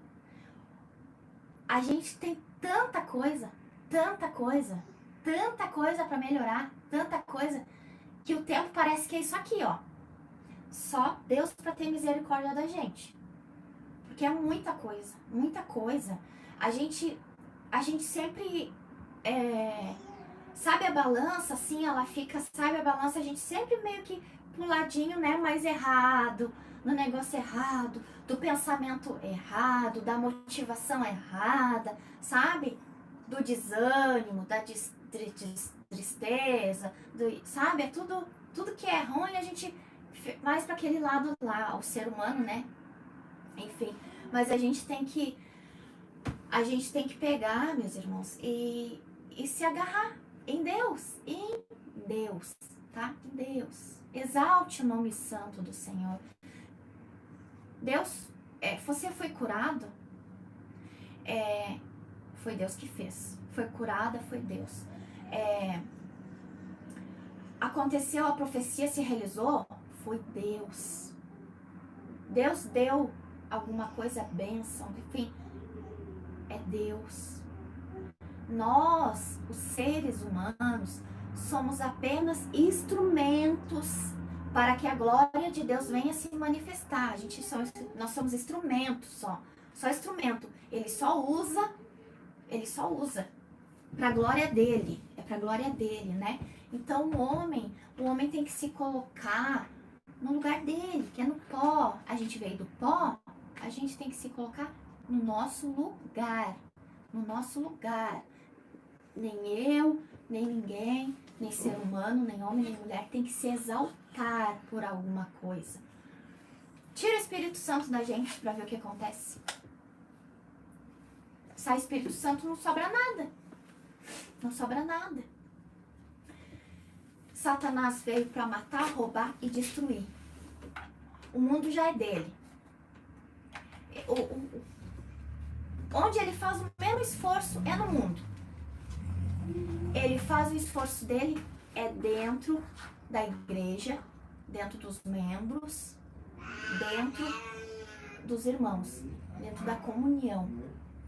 S1: A gente tem tanta coisa para melhorar, tanta coisa, que o tempo parece que é isso aqui, ó. Só Deus para ter misericórdia da gente. Porque é muita coisa. A gente sempre, sabe a balança, assim, ela fica, sabe a balança, a gente sempre meio que pro ladinho, né, mais errado, no negócio errado, do pensamento errado, da motivação errada, sabe? Do desânimo, da tristeza, sabe? É tudo que é ruim, a gente mais para aquele lado lá, o ser humano, né? Enfim, mas a gente tem que pegar, meus irmãos, e se agarrar em Deus, tá? Em Deus. Exalte o nome santo do Senhor. Deus, você foi curado? Foi Deus que fez. Foi curada, foi Deus. Aconteceu, a profecia se realizou? Foi Deus. Deus deu alguma coisa, bênção, enfim, é Deus. Nós, os seres humanos, somos apenas instrumentos para que a glória de Deus venha se manifestar. Nós somos instrumentos só instrumento. Ele só usa para a glória dele, é para a glória dele, né? Então o homem tem que se colocar no lugar dele, que é no pó. A gente veio do pó, a gente tem que se colocar no nosso lugar. Nem eu, nem ninguém, nem ser humano, nem homem, nem mulher tem que se exaltar por alguma coisa. Tira o Espírito Santo da gente para ver o que acontece. Sai Espírito Santo, não sobra nada. Não sobra nada. Satanás veio para matar, roubar e destruir. O mundo já é dele. Onde ele faz o mesmo esforço é no mundo. Ele faz o esforço dele dentro da igreja, dentro dos membros, dentro dos irmãos, dentro da comunhão,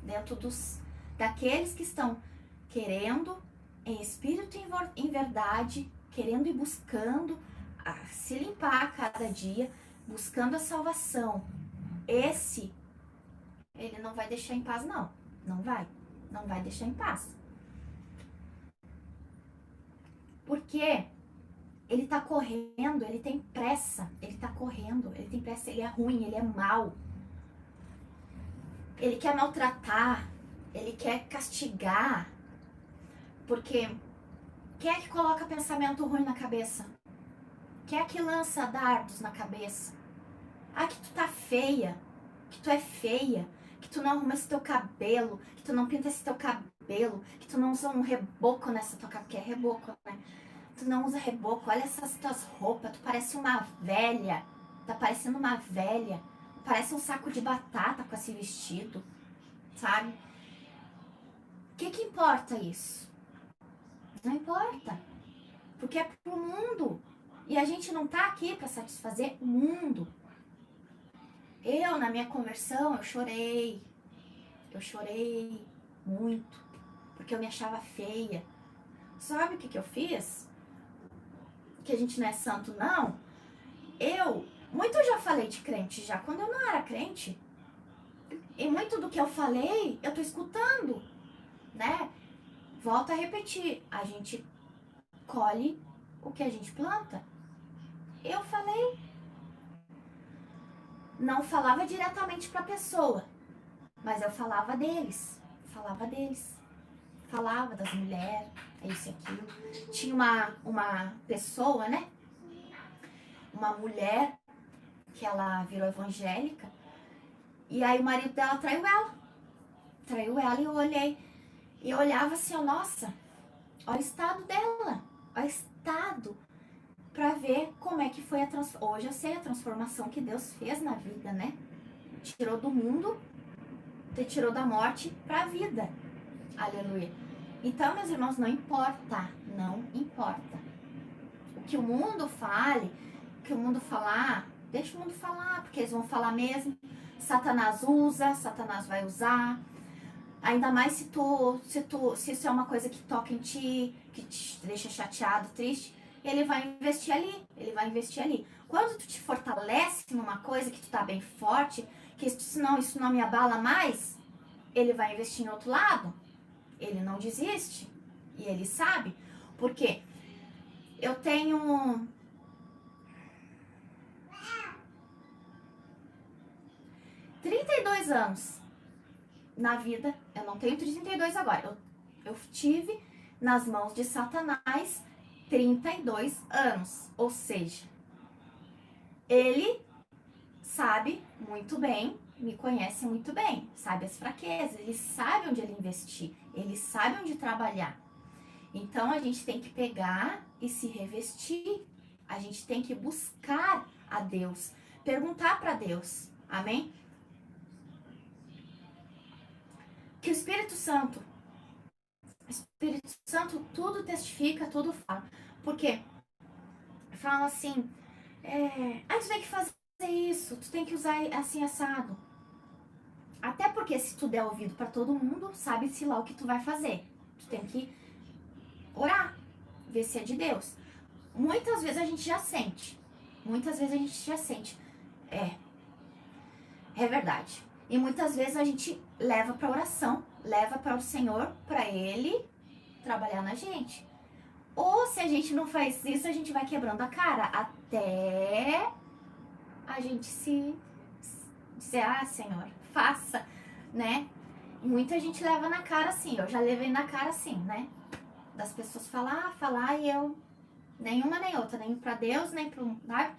S1: dentro daqueles que estão querendo, em espírito e em verdade, querendo e buscando se limpar a cada dia, buscando a salvação. Ele não vai deixar em paz, não. Não vai deixar em paz. Porque ele tá correndo, ele tem pressa, ele tá correndo, ele tem pressa, ele é ruim, ele é mau. Ele quer maltratar, ele quer castigar, porque quem é que coloca pensamento ruim na cabeça? Quem é que lança dardos na cabeça? Ah, que tu tá feia, que tu é feia, que tu não arruma esse teu cabelo, que tu não pinta esse teu cabelo, que tu não usa um reboco nessa tua cabeça, que é reboco, né? Tu não usa reboco, olha essas tuas roupas, tu parece uma velha, tá parecendo uma velha, parece um saco de batata com esse vestido, sabe? O que importa isso? Não importa, porque é pro mundo, e a gente não tá aqui pra satisfazer o mundo. Eu, na minha conversão, eu chorei muito, porque eu me achava feia. Sabe o que eu fiz? Que a gente não é santo, não. Muito eu já falei de crente já, quando eu não era crente. E muito do que eu falei, eu tô escutando, né? Volto a repetir, a gente colhe o que a gente planta. Eu falei, não falava diretamente pra pessoa, mas eu falava deles, falava das mulheres, isso e aquilo. Tinha uma pessoa, né? Uma mulher que ela virou evangélica, e aí o marido dela traiu ela, e eu olhei, e eu olhava assim, ó, nossa, olha o estado dela, olha o estado, pra ver como é que foi a transformação. Hoje eu sei a transformação que Deus fez na vida, né? Tirou do mundo, te tirou da morte pra vida, aleluia. Então, meus irmãos, não importa, o que o mundo fale, o que o mundo falar, deixa o mundo falar, porque eles vão falar mesmo. Satanás usa, Satanás vai usar. Ainda mais se isso é uma coisa que toca em ti, que te deixa chateado, triste, ele vai investir ali. Quando tu te fortalece numa coisa que tu tá bem forte, que isso não me abala mais, ele vai investir em outro lado. Ele não desiste. E ele sabe. Por quê? Eu tenho 32 anos na vida, eu não tenho 32 agora, eu tive nas mãos de Satanás 32 anos, ou seja, ele sabe muito bem, me conhece muito bem, sabe as fraquezas, ele sabe onde ele investir, ele sabe onde trabalhar. Então a gente tem que pegar e se revestir, a gente tem que buscar a Deus, perguntar para Deus, amém? Que o Espírito Santo tudo testifica, tudo fala. Porque fala assim, tu tem que fazer isso, tu tem que usar assim assado. Até porque se tu der ouvido para todo mundo, sabe-se lá o que tu vai fazer. Tu tem que orar, ver se é de Deus. Muitas vezes a gente já sente. É verdade. E muitas vezes a gente leva para oração, leva para o Senhor, para Ele trabalhar na gente. Ou se a gente não faz isso, a gente vai quebrando a cara até a gente se dizer, Senhor, faça, né? E muita gente leva na cara assim, eu já levei na cara assim, né? Das pessoas falar e eu, nenhuma nem outra, nem pra Deus, nem pro, sabe?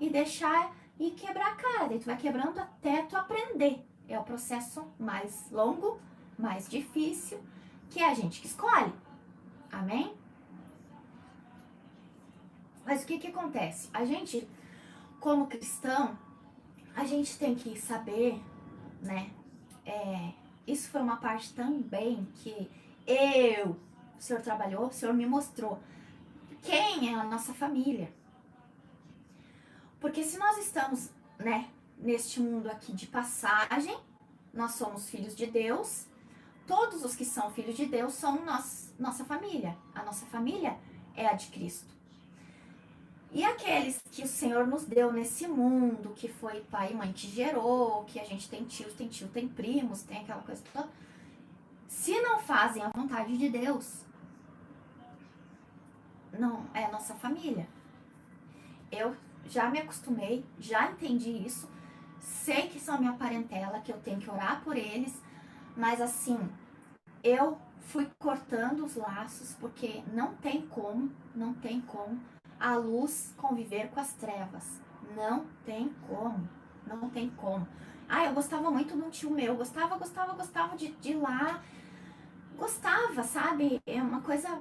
S1: E deixar e quebrar a cara, daí tu vai quebrando até tu aprender. É o processo mais longo, mais difícil, que é a gente que escolhe. Amém? Mas o que acontece? A gente, como cristão, a gente tem que saber, né? Isso foi uma parte também que o Senhor trabalhou, o Senhor me mostrou quem é a nossa família. Porque se nós estamos, né, neste mundo aqui de passagem, nós somos filhos de Deus, todos os que são filhos de Deus são nossa família. A nossa família é a de Cristo. E aqueles que o Senhor nos deu nesse mundo, que foi pai e mãe que gerou, que a gente tem tios, tem primos, tem aquela coisa toda, se não fazem a vontade de Deus, não é a nossa família. eu já me acostumei, já entendi isso, sei que são minha parentela, que eu tenho que orar por eles, mas assim, eu fui cortando os laços, porque não tem como a luz conviver com as trevas. Não tem como, não tem como. Ah, eu gostava muito de um tio meu, gostava de ir lá, gostava, sabe? É uma coisa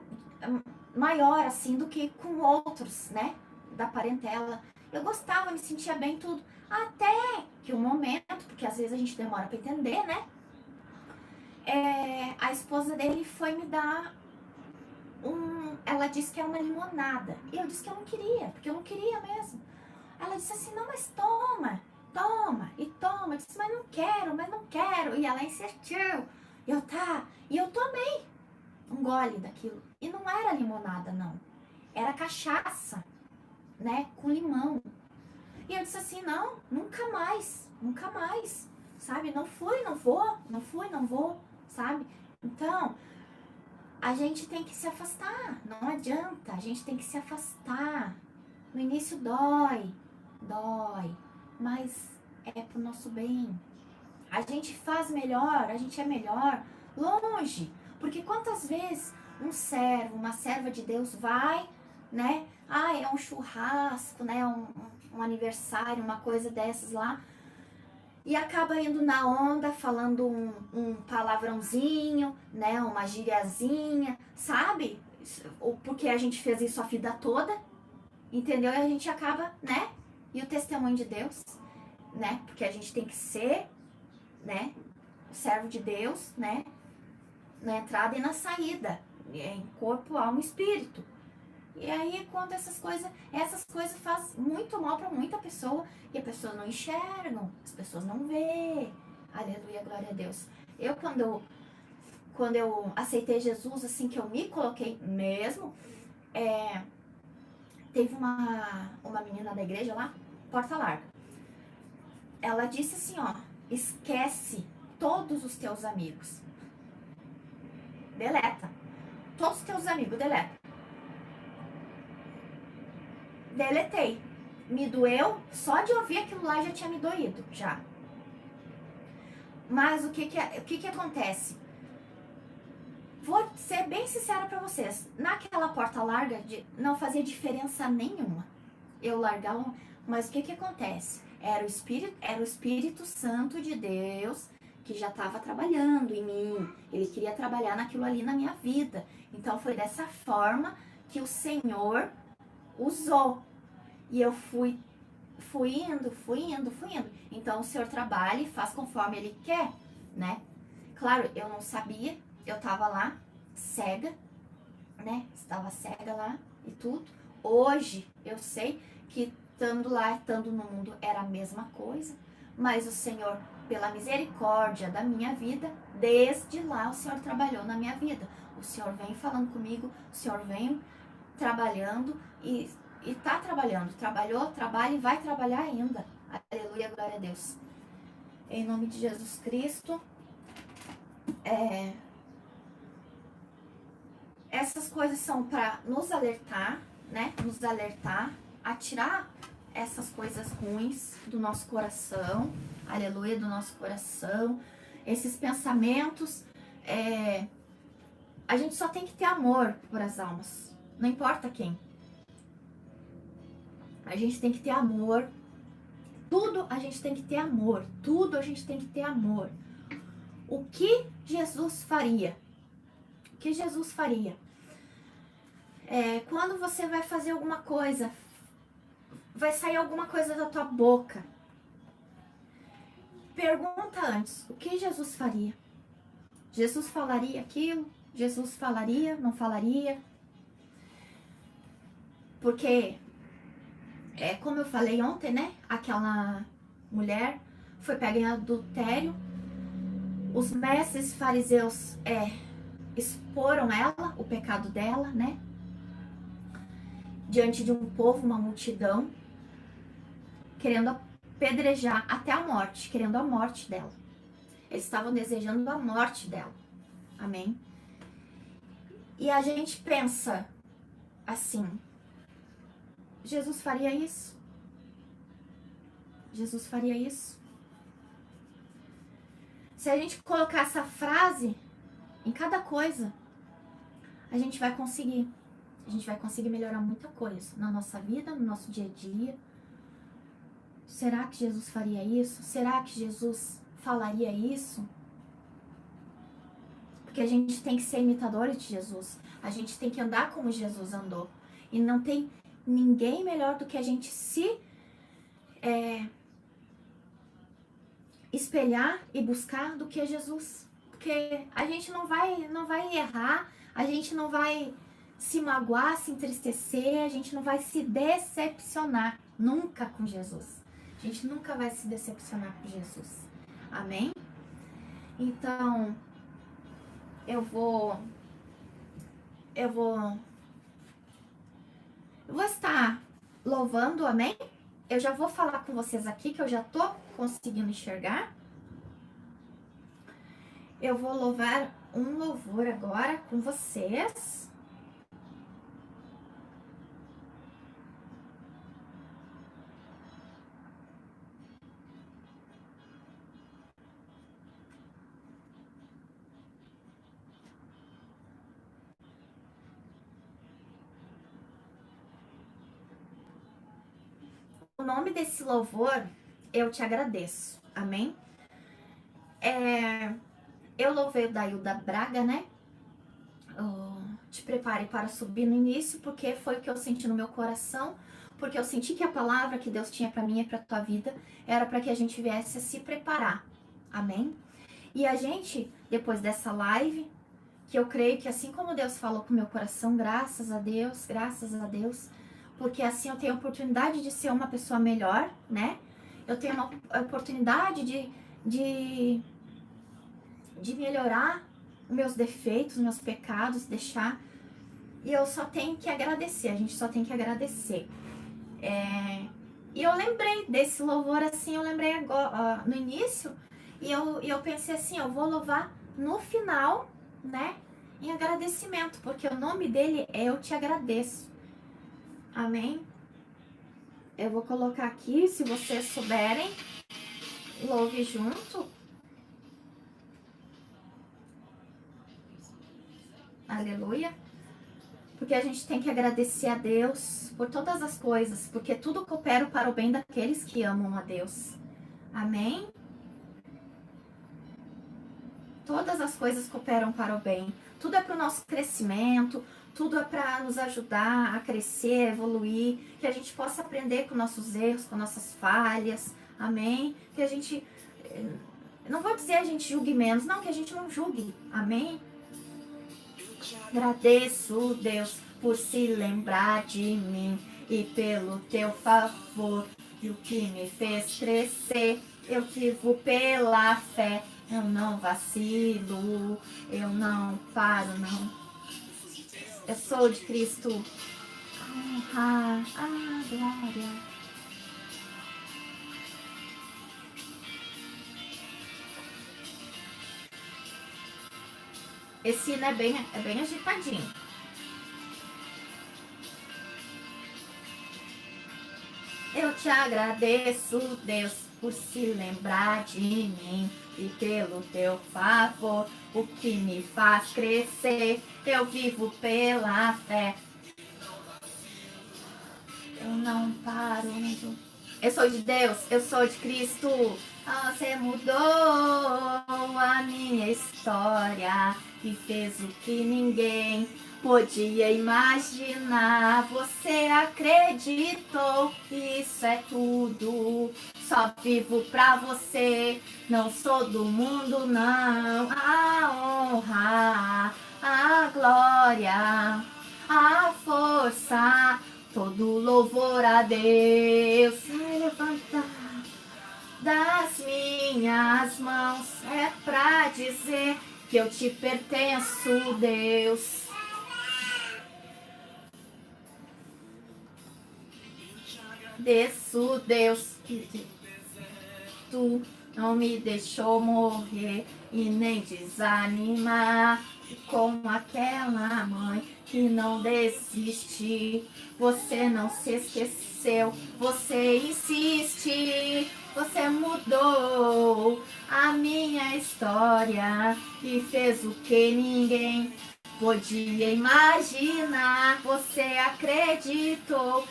S1: maior, assim, do que com outros, né? Da parentela. Eu gostava, me sentia bem, tudo. Até que um momento, porque às vezes a gente demora pra entender, né? A esposa dele foi me dar ela disse que é uma limonada. E eu disse que eu não queria, porque eu não queria mesmo. Ela disse assim, não, mas toma, e toma. Eu disse, mas não quero. E ela insistiu. E eu tomei um gole daquilo. E não era limonada, não. Era cachaça, né, com limão. E eu disse assim, não, nunca mais, sabe? Não vou, sabe? Então, a gente tem que se afastar, não adianta, a gente tem que se afastar. No início dói, mas é pro nosso bem. A gente faz melhor, a gente é melhor longe. Porque quantas vezes um servo, uma serva de Deus vai, né? Ah, é um churrasco, né? Um aniversário, uma coisa dessas lá. E acaba indo na onda, falando um palavrãozinho, né? Uma gíriazinha, sabe? Porque a gente fez isso a vida toda, entendeu? E a gente acaba, né? E o testemunho de Deus, né? Porque a gente tem que ser, né? Servo de Deus, né? Na entrada e na saída, em corpo, alma e espírito. E aí, quando essas coisas fazem muito mal para muita pessoa, e a pessoa não enxergam, as pessoas não vê. Aleluia, glória a Deus. Eu, quando eu aceitei Jesus, assim, que eu me coloquei mesmo, teve uma menina da igreja lá, Porta Larga. Ela disse assim, ó, esquece todos os teus amigos. Deleta. Todos os teus amigos, deleta. Deletei. Me doeu, só de ouvir aquilo lá já tinha me doído, já. Mas o que acontece? Vou ser bem sincera pra vocês. Naquela Porta Larga, não fazia diferença nenhuma. Eu largava, mas o que acontece? Era o Espírito Santo de Deus que já estava trabalhando em mim. Ele queria trabalhar naquilo ali na minha vida. Então foi dessa forma que o Senhor usou. E eu fui indo. Então o Senhor trabalha e faz conforme Ele quer, né? Claro, eu não sabia, eu tava lá cega, né? Estava cega lá e tudo. Hoje eu sei que estando lá, estando no mundo era a mesma coisa, mas o Senhor, pela misericórdia da minha vida, desde lá o Senhor trabalhou na minha vida. O Senhor vem falando comigo, o Senhor vem trabalhando e tá trabalhando, trabalhou, trabalha e vai trabalhar ainda. Aleluia, glória a Deus. Em nome de Jesus Cristo, essas coisas são para nos alertar, né? Nos alertar a tirar essas coisas ruins do nosso coração, aleluia, do nosso coração. Esses pensamentos, a gente só tem que ter amor por as almas, não importa quem. A gente tem que ter amor. Tudo a gente tem que ter amor. Tudo a gente tem que ter amor. O que Jesus faria? O que Jesus faria? Quando você vai fazer alguma coisa, vai sair alguma coisa da tua boca. Pergunta antes, o que Jesus faria? Jesus falaria aquilo? Jesus falaria? Não falaria? Porque como eu falei ontem, né? Aquela mulher foi pega em adultério. Os mestres fariseus exporam ela, o pecado dela, né? Diante de um povo, uma multidão, querendo apedrejar até a morte, querendo a morte dela. Eles estavam desejando a morte dela. Amém? E a gente pensa assim, Jesus faria isso? Jesus faria isso? Se a gente colocar essa frase em cada coisa, a gente vai conseguir. A gente vai conseguir melhorar muita coisa na nossa vida, no nosso dia a dia. Será que Jesus faria isso? Será que Jesus falaria isso? Porque a gente tem que ser imitadores de Jesus. A gente tem que andar como Jesus andou. E não tem ninguém melhor do que a gente se espelhar e buscar do que Jesus. Porque a gente não vai errar, a gente não vai se magoar, se entristecer, a gente não vai se decepcionar nunca com Jesus. A gente nunca vai se decepcionar com Jesus. Amém? Então, eu vou estar louvando, amém? Eu já vou falar com vocês aqui, que eu já tô conseguindo enxergar. Eu vou louvar um louvor agora com vocês. O nome desse louvor, eu te agradeço, amém? Eu louvei o da Hilda Braga, né? Te prepare para subir no início, porque foi o que eu senti no meu coração, porque eu senti que a palavra que Deus tinha para mim e para tua vida era para que a gente viesse a se preparar, amém? E a gente, depois dessa live, que eu creio que assim como Deus falou com o meu coração, graças a Deus, porque assim eu tenho a oportunidade de ser uma pessoa melhor, né? Eu tenho uma oportunidade de melhorar meus defeitos, meus pecados, deixar. E eu só tenho que agradecer, a gente só tem que agradecer. E eu lembrei desse louvor assim, eu lembrei agora, no início, e eu pensei assim, eu vou louvar no final, né? Em agradecimento, porque o nome dele é Eu Te Agradeço. Amém? Eu vou colocar aqui, se vocês souberem, louve junto. Aleluia. Porque a gente tem que agradecer a Deus por todas as coisas, porque tudo coopera para o bem daqueles que amam a Deus. Amém? Todas as coisas cooperam para o bem. Tudo é para o nosso crescimento, tudo é para nos ajudar a crescer, a evoluir, que a gente possa aprender com nossos erros, com nossas falhas. Amém? Que a gente, não vou dizer a gente julgue menos, não, que a gente não julgue. Amém? Agradeço, Deus, por se lembrar de mim e pelo teu favor e o que me fez crescer. Eu vivo pela fé, eu não vacilo, eu não paro, não. Eu sou de Cristo. Honra, a glória. Esse hino é bem agitadinho. Eu te agradeço, Deus, por se lembrar de mim e pelo teu favor, o que me faz crescer. Eu vivo pela fé. Eu não paro. Eu sou de Deus, eu sou de Cristo. Você mudou a minha história e fez o que ninguém podia imaginar. Você acreditou, isso é tudo. Só vivo pra você, não sou do mundo, não. A honra, a glória, a força, todo louvor a Deus. Vai levantar das minhas mãos, é pra dizer que eu te pertenço, Deus. Desço, Deus, que tu não me deixou morrer e nem desanimar. com aquela mãe que não desiste. Você não se esqueceu, você insiste. Você mudou a minha história e fez o que ninguém podia imaginar. Você acreditou,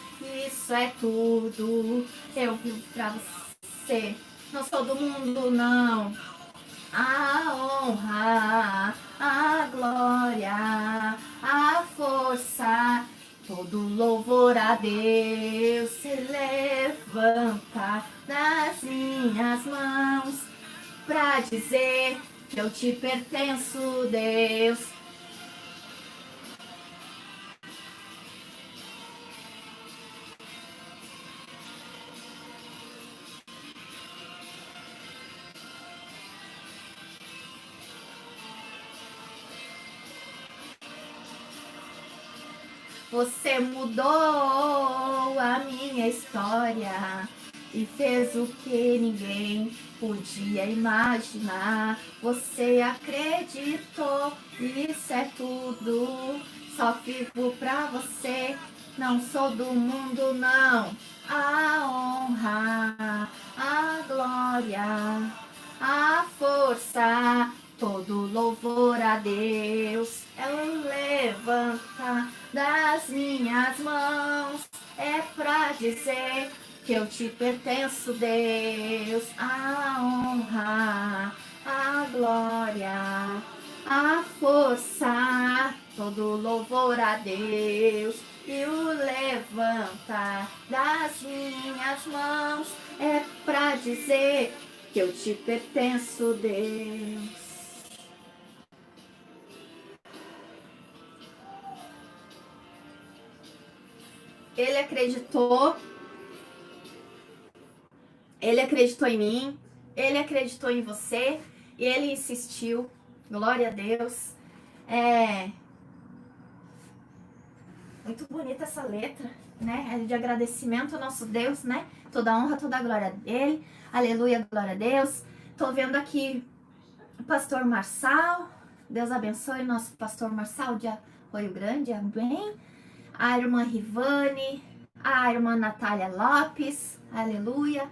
S1: isso é tudo. Eu vivo pra você, não sou do mundo, não. A honra, a glória, a força, todo louvor a Deus se levanta das minhas mãos pra dizer que eu te pertenço, Deus. Você mudou a minha história e fez o que ninguém podia imaginar. Você acreditou, isso é tudo. Só vivo pra você, não sou do mundo, não. A honra, a glória, a força, todo louvor a Deus. Ela levanta das minhas mãos, é pra dizer que eu te pertenço, Deus. A honra, a glória, a força, todo louvor a Deus. E o levanta das minhas mãos, é pra dizer que eu te pertenço, Deus. Ele acreditou em mim, ele acreditou em você, e ele insistiu. Glória a Deus. Muito bonita essa letra, né? É de agradecimento ao nosso Deus, né? Toda a honra, toda a glória dele. Aleluia, glória a Deus. Tô vendo aqui o pastor Marçal. Deus abençoe nosso pastor Marçal de Arroio Grande, amém. A irmã Rivane, a irmã Natália Lopes, aleluia.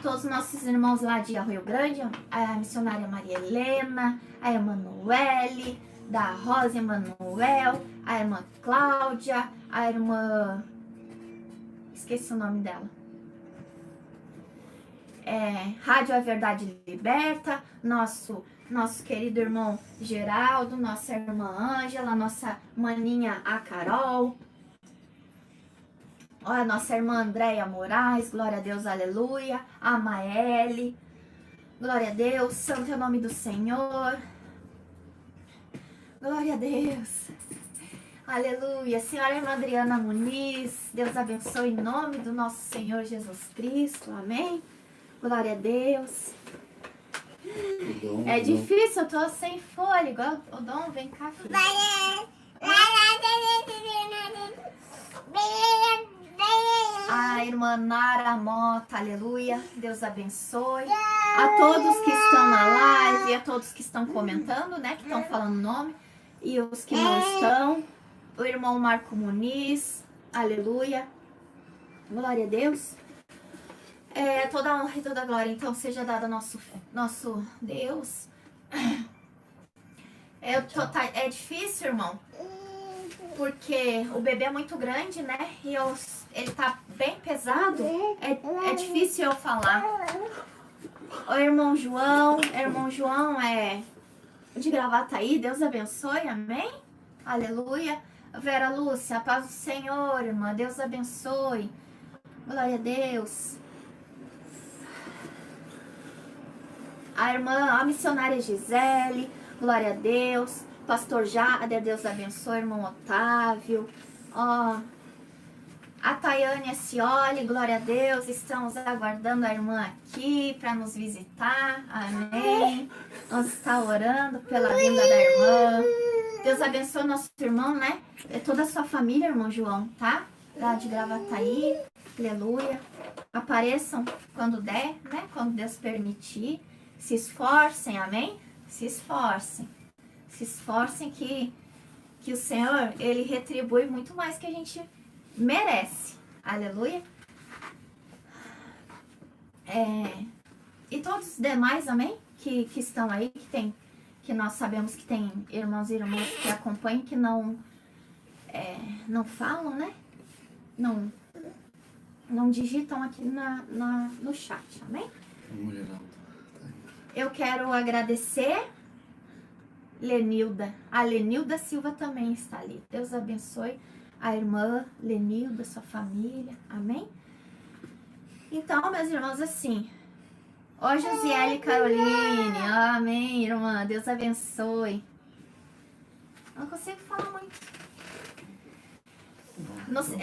S1: Todos os nossos irmãos lá de Arroio Grande, a missionária Maria Helena, a Emanuele, da Rosa Emanuel, a irmã Cláudia, a irmã... esqueci o nome dela. Rádio A Verdade Liberta, nosso querido irmão Geraldo, nossa irmã Ângela, nossa maninha a Carol, a nossa irmã Andréia Moraes, glória a Deus, aleluia, a Maele, glória a Deus, santo é o nome do Senhor, glória a Deus, aleluia, senhora irmã Adriana Muniz, Deus abençoe em nome do nosso Senhor Jesus Cristo, amém, glória a Deus. É difícil, eu tô sem fôlego. O Dom, vem cá, filho. A irmã Nara Mota, aleluia. Deus abençoe. A todos que estão na live, a todos que estão comentando, né? Que estão falando o nome. E os que não estão. O irmão Marco Muniz, aleluia. Glória a Deus. Toda a honra e toda a glória, então, seja dada ao nosso Deus. É difícil, irmão, porque o bebê é muito grande, né? E ele tá bem pesado. É difícil eu falar. O irmão João é de Gravataí, Deus abençoe, amém? Aleluia. Vera Lúcia, a paz do Senhor, irmã, Deus abençoe. Glória a Deus. A missionária Gisele, glória a Deus. Pastor Jader, Deus abençoe, irmão Otávio. A Tayane Cioli, glória a Deus. Estamos aguardando a irmã aqui para nos visitar, amém. Nós estamos orando pela vinda da irmã. Deus abençoe nosso irmão, né? Toda a sua família, irmão João, tá? Lá de Gravataí, aleluia. Apareçam quando der, né? Quando Deus permitir. Se esforcem, amém? Se esforcem. Se esforcem que o Senhor, Ele retribui muito mais que a gente merece. Aleluia. E todos os demais, amém? Que estão aí, que nós sabemos que tem irmãos e irmãs que acompanham, que não falam, né? Não digitam aqui no chat, amém? Eu quero agradecer Lenilda. A Lenilda Silva também está ali. Deus abençoe a irmã Lenilda, sua família, amém? Então, meus irmãos, assim, ó, Josiele Caroline, amém, irmã, Deus abençoe. Não consigo falar muito. Não sei,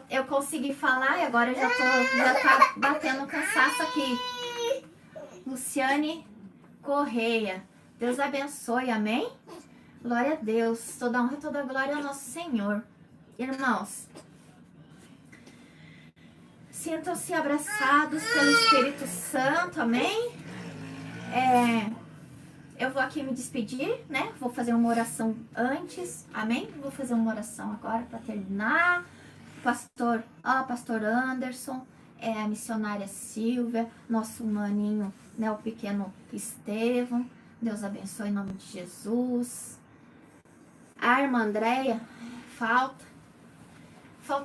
S1: eu consegui falar e agora já tá batendo cansaço aqui. Luciane Correia, Deus abençoe, amém? Glória a Deus, toda honra e toda glória ao nosso Senhor. Irmãos, sintam-se abraçados pelo Espírito Santo, amém? Eu vou aqui me despedir, né? Vou fazer uma oração antes, amém? Vou fazer uma oração agora para terminar. Pastor Anderson, a missionária Silvia, nosso maninho, né? O pequeno Estevão. Deus abençoe em nome de Jesus. A irmã Andréia, falta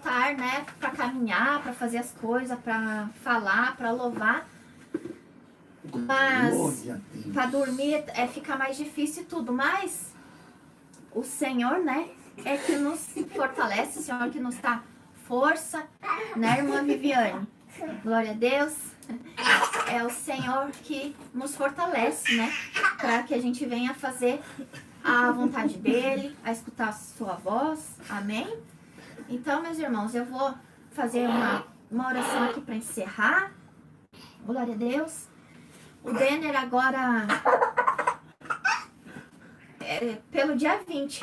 S1: ar, né? Para caminhar, para fazer as coisas, para falar, para louvar. Mas para dormir fica mais difícil e tudo, mas o Senhor, né, é que nos fortalece, o Senhor que nos dá força, né, irmã Viviane? Glória a Deus. É o Senhor que nos fortalece, né, para que a gente venha fazer a vontade dele, a escutar a sua voz, amém? Então, meus irmãos, eu vou fazer uma oração aqui para encerrar. Glória a Deus. O Denner agora, pelo dia 20,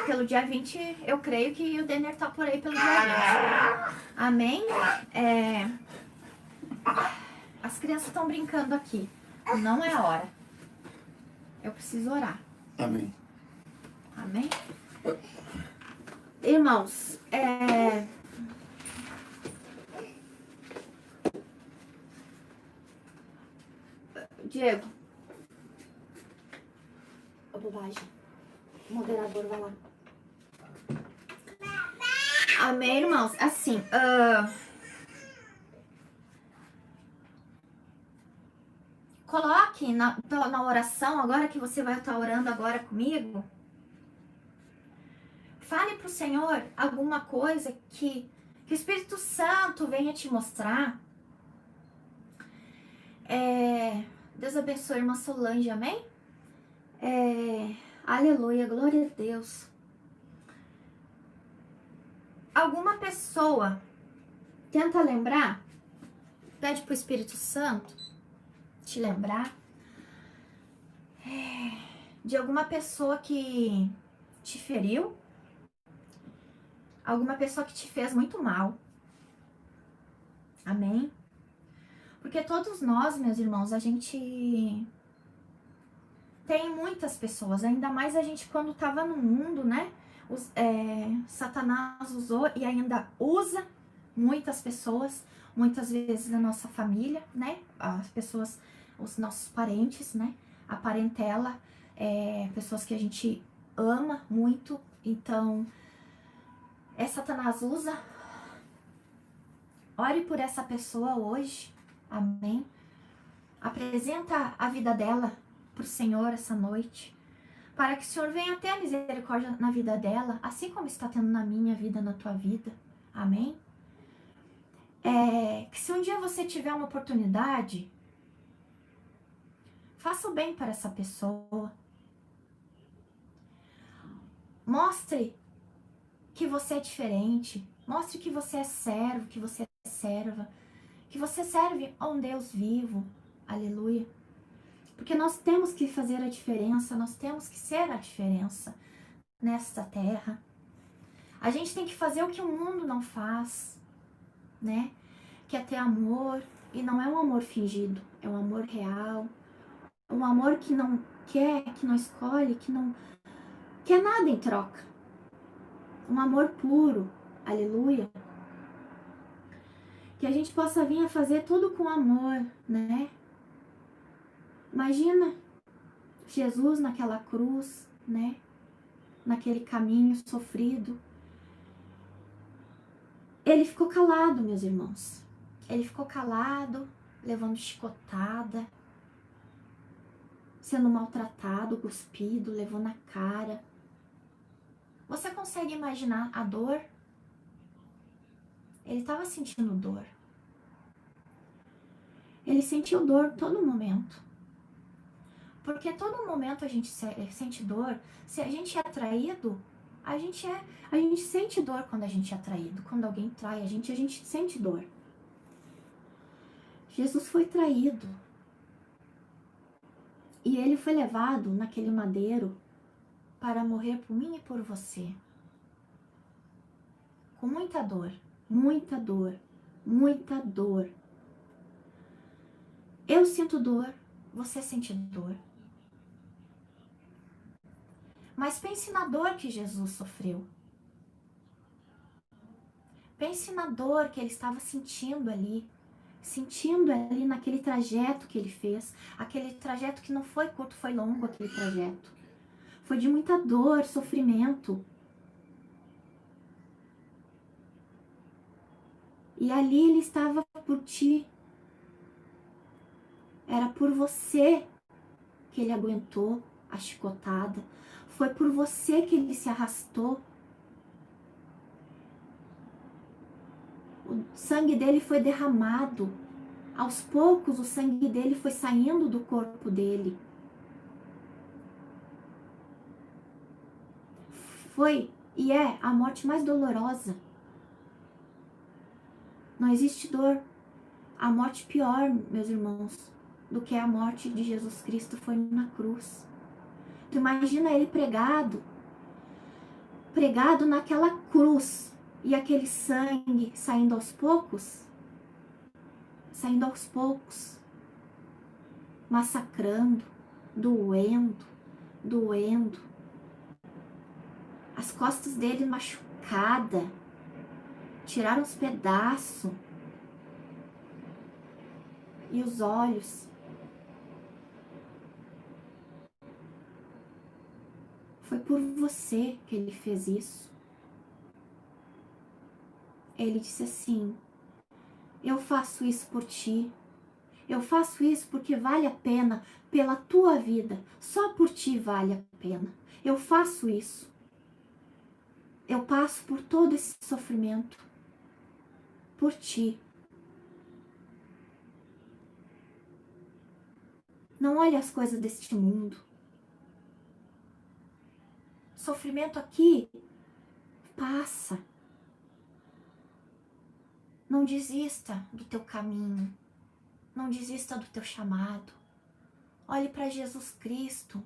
S1: eu creio que o Denner tá por aí pelo dia 20. Amém? As crianças estão brincando aqui. Não é hora. Eu preciso orar.
S2: Amém.
S1: Amém? Irmãos, Diego. Ô, bobagem. O moderador vai lá. Amém, irmãos? Assim, coloque na oração, agora que você vai estar orando agora comigo, fale pro Senhor alguma coisa que o Espírito Santo venha te mostrar. Deus abençoe a irmã Solange, amém? Aleluia, glória a Deus. Alguma pessoa tenta lembrar, pede pro Espírito Santo te lembrar de alguma pessoa que te feriu, alguma pessoa que te fez muito mal, amém? Porque todos nós, meus irmãos, a gente tem muitas pessoas, ainda mais a gente quando estava no mundo, né? Satanás usou e ainda usa muitas pessoas, muitas vezes da nossa família, né? As pessoas, os nossos parentes, né? A parentela, pessoas que a gente ama muito, então Satanás usa. Ore por essa pessoa hoje. Amém? Apresenta a vida dela para o Senhor essa noite, para que o Senhor venha ter a misericórdia na vida dela, assim como está tendo na minha vida, na tua vida. Amém? Que se um dia você tiver uma oportunidade, faça o bem para essa pessoa. Mostre que você é diferente. Mostre que você é servo, que você é serva. Que você serve a um Deus vivo, aleluia, porque nós temos que fazer a diferença, nós temos que ser a diferença nesta terra. A gente tem que fazer o que o mundo não faz, né, que é ter amor, e não é um amor fingido, é um amor real, um amor que não quer, que não escolhe, que quer nada em troca. Um amor puro, aleluia. Que a gente possa vir a fazer tudo com amor, né? Imagina Jesus naquela cruz, né? Naquele caminho sofrido. Ele ficou calado, meus irmãos. Ele ficou calado, levando chicotada, sendo maltratado, cuspido, levou na cara. Você consegue imaginar a dor? Ele estava sentindo dor. Ele sentiu dor todo momento. Porque todo momento a gente sente dor. Se a gente é traído, a gente sente dor quando a gente é traído. Quando alguém trai a gente sente dor. Jesus foi traído. E ele foi levado naquele madeiro para morrer por mim e por você. Com muita dor, muita dor, muita dor. Eu sinto dor, você sente dor. Mas pense na dor que Jesus sofreu. Pense na dor que ele estava sentindo ali naquele trajeto que ele fez. Aquele trajeto que não foi curto, foi longo aquele trajeto. Foi de muita dor, sofrimento. E ali ele estava por ti. Era por você que ele aguentou a chicotada. Foi por você que ele se arrastou. O sangue dele foi derramado. Aos poucos, o sangue dele foi saindo do corpo dele. Foi e é a morte mais dolorosa. Não existe dor. A morte pior, meus irmãos, do que a morte de Jesus Cristo foi na cruz. Tu imagina ele pregado naquela cruz e aquele sangue saindo aos poucos, massacrando, doendo. As costas dele machucadas, tiraram os pedaços e os olhos. Foi por você que ele fez isso. Ele disse assim: eu faço isso por ti. Eu faço isso porque vale a pena pela tua vida. Só por ti vale a pena. Eu faço isso. Eu passo por todo esse sofrimento por ti. Não olhe as coisas deste mundo. Sofrimento aqui passa. Não desista do teu caminho. Não desista do teu chamado. Olhe para Jesus Cristo.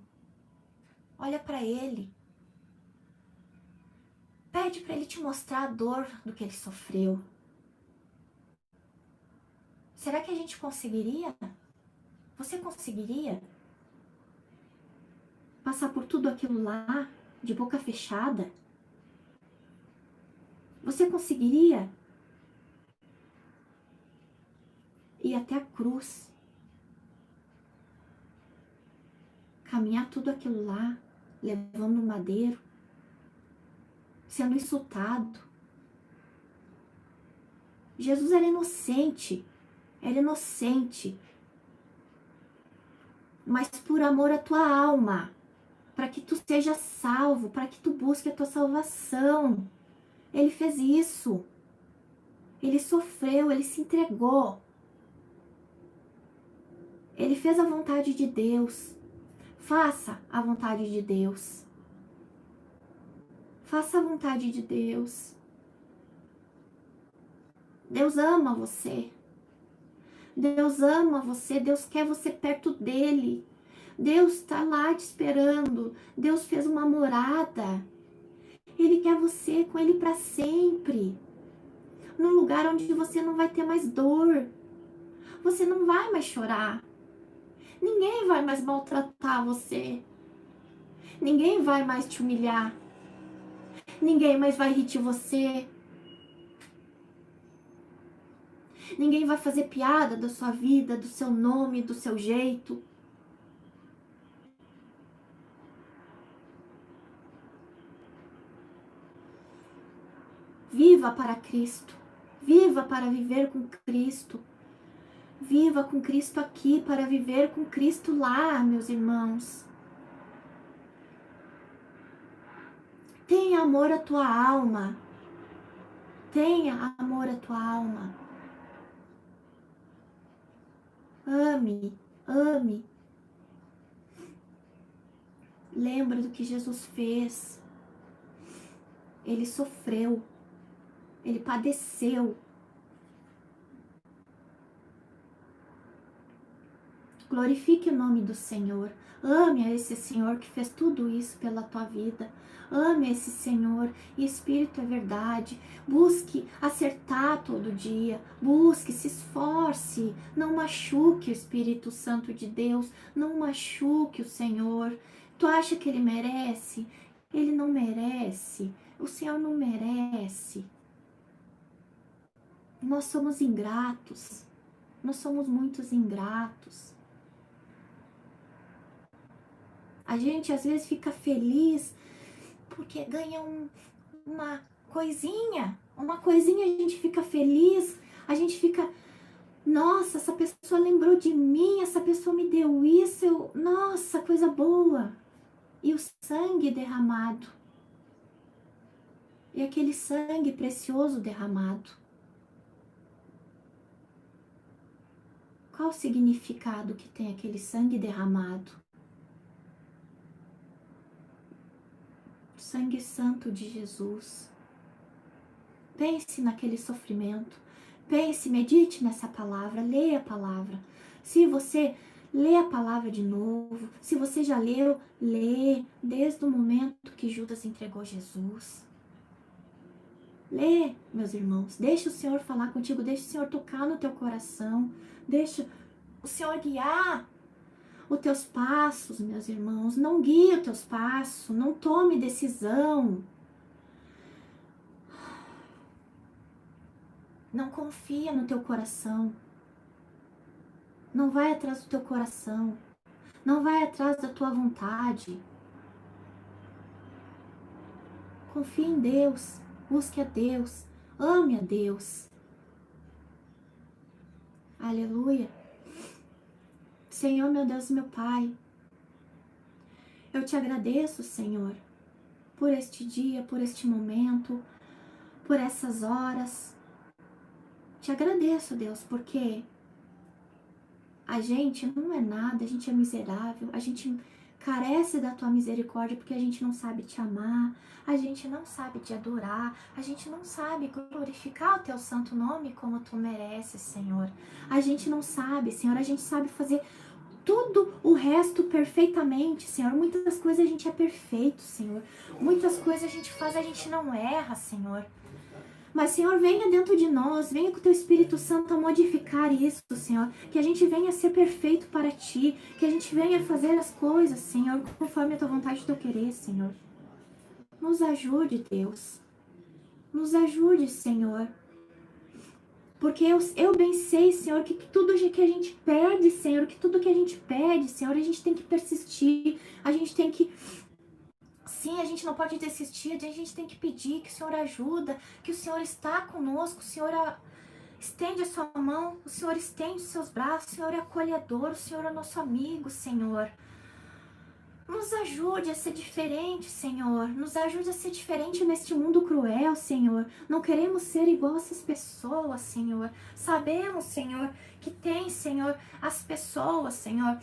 S1: Olha para Ele. Pede para Ele te mostrar a dor do que Ele sofreu. Será que a gente conseguiria? Você conseguiria passar por tudo aquilo lá de boca fechada? Você conseguiria ir até a cruz, caminhar tudo aquilo lá, levando o madeiro, sendo insultado? Jesus era inocente, mas por amor à tua alma, para que tu seja salvo, para que tu busque a tua salvação. Ele fez isso. Ele sofreu, ele se entregou. Ele fez a vontade de Deus. Faça a vontade de Deus. Faça a vontade de Deus. Deus ama você. Deus ama você. Deus quer você perto dele. Deus está lá te esperando. Deus fez uma morada. Ele quer você com ele para sempre. Num lugar onde você não vai ter mais dor. Você não vai mais chorar. Ninguém vai mais maltratar você. Ninguém vai mais te humilhar. Ninguém mais vai rir de você. Ninguém vai fazer piada da sua vida, do seu nome, do seu jeito. Viva para Cristo. Viva para viver com Cristo. Viva com Cristo aqui para viver com Cristo lá, meus irmãos. Tenha amor à tua alma. Tenha amor à tua alma. Ame, ame. Lembra do que Jesus fez. Ele sofreu. Ele padeceu. Glorifique o nome do Senhor. Ame a esse Senhor que fez tudo isso pela tua vida. Ame esse Senhor. E Espírito é verdade. Busque acertar todo dia. Busque, se esforce. Não machuque o Espírito Santo de Deus. Não machuque o Senhor. Tu acha que Ele merece? Ele não merece. O Senhor não merece. Nós somos ingratos. Nós somos muitos ingratos. A gente às vezes fica feliz porque ganha uma coisinha a gente fica feliz, a gente fica, nossa, essa pessoa lembrou de mim, essa pessoa me deu isso, nossa, coisa boa. E o sangue derramado, e aquele sangue precioso derramado. Qual o significado que tem aquele sangue derramado? Sangue santo de Jesus. Pense naquele sofrimento. Pense, medite nessa palavra, leia a palavra. Se você lê a palavra de novo, se você já leu, lê desde o momento que Judas entregou Jesus. Lê, meus irmãos, deixa o Senhor falar contigo, deixa o Senhor tocar no teu coração, deixa o Senhor guiar os teus passos, meus irmãos. Não guie os teus passos, não tome decisão. Não confia no teu coração. Não vai atrás do teu coração. Não vai atrás da tua vontade. Confie em Deus, busque a Deus, ame a Deus. Aleluia. Senhor, meu Deus e meu Pai, eu te agradeço, Senhor, por este dia, por este momento, por essas horas. Te agradeço, Deus, porque a gente não é nada, a gente é miserável, a gente carece da tua misericórdia porque a gente não sabe te amar, a gente não sabe te adorar, a gente não sabe glorificar o teu santo nome como tu mereces, Senhor. A gente não sabe, Senhor, a gente sabe fazer tudo o resto perfeitamente, Senhor. Muitas coisas a gente é perfeito, Senhor. Muitas coisas a gente faz, a gente não erra, Senhor. Mas, Senhor, venha dentro de nós, venha com o Teu Espírito Santo a modificar isso, Senhor. Que a gente venha ser perfeito para Ti, que a gente venha fazer as coisas, Senhor, conforme a Tua vontade e o Teu querer, Senhor. Nos ajude, Deus. Nos ajude, Senhor. Porque eu bem sei, Senhor, que tudo que a gente pede, Senhor, que tudo que a gente pede, Senhor, a gente tem que persistir, a gente tem que... Sim, a gente não pode desistir, a gente tem que pedir que o Senhor ajuda, que o Senhor está conosco, o Senhor estende a sua mão, o Senhor estende os seus braços, o Senhor é acolhedor, o Senhor é nosso amigo, Senhor. Nos ajude a ser diferente, Senhor. Nos ajude a ser diferente neste mundo cruel, Senhor. Não queremos ser igual a essas pessoas, Senhor. Sabemos, Senhor, que tem, Senhor, as pessoas, Senhor,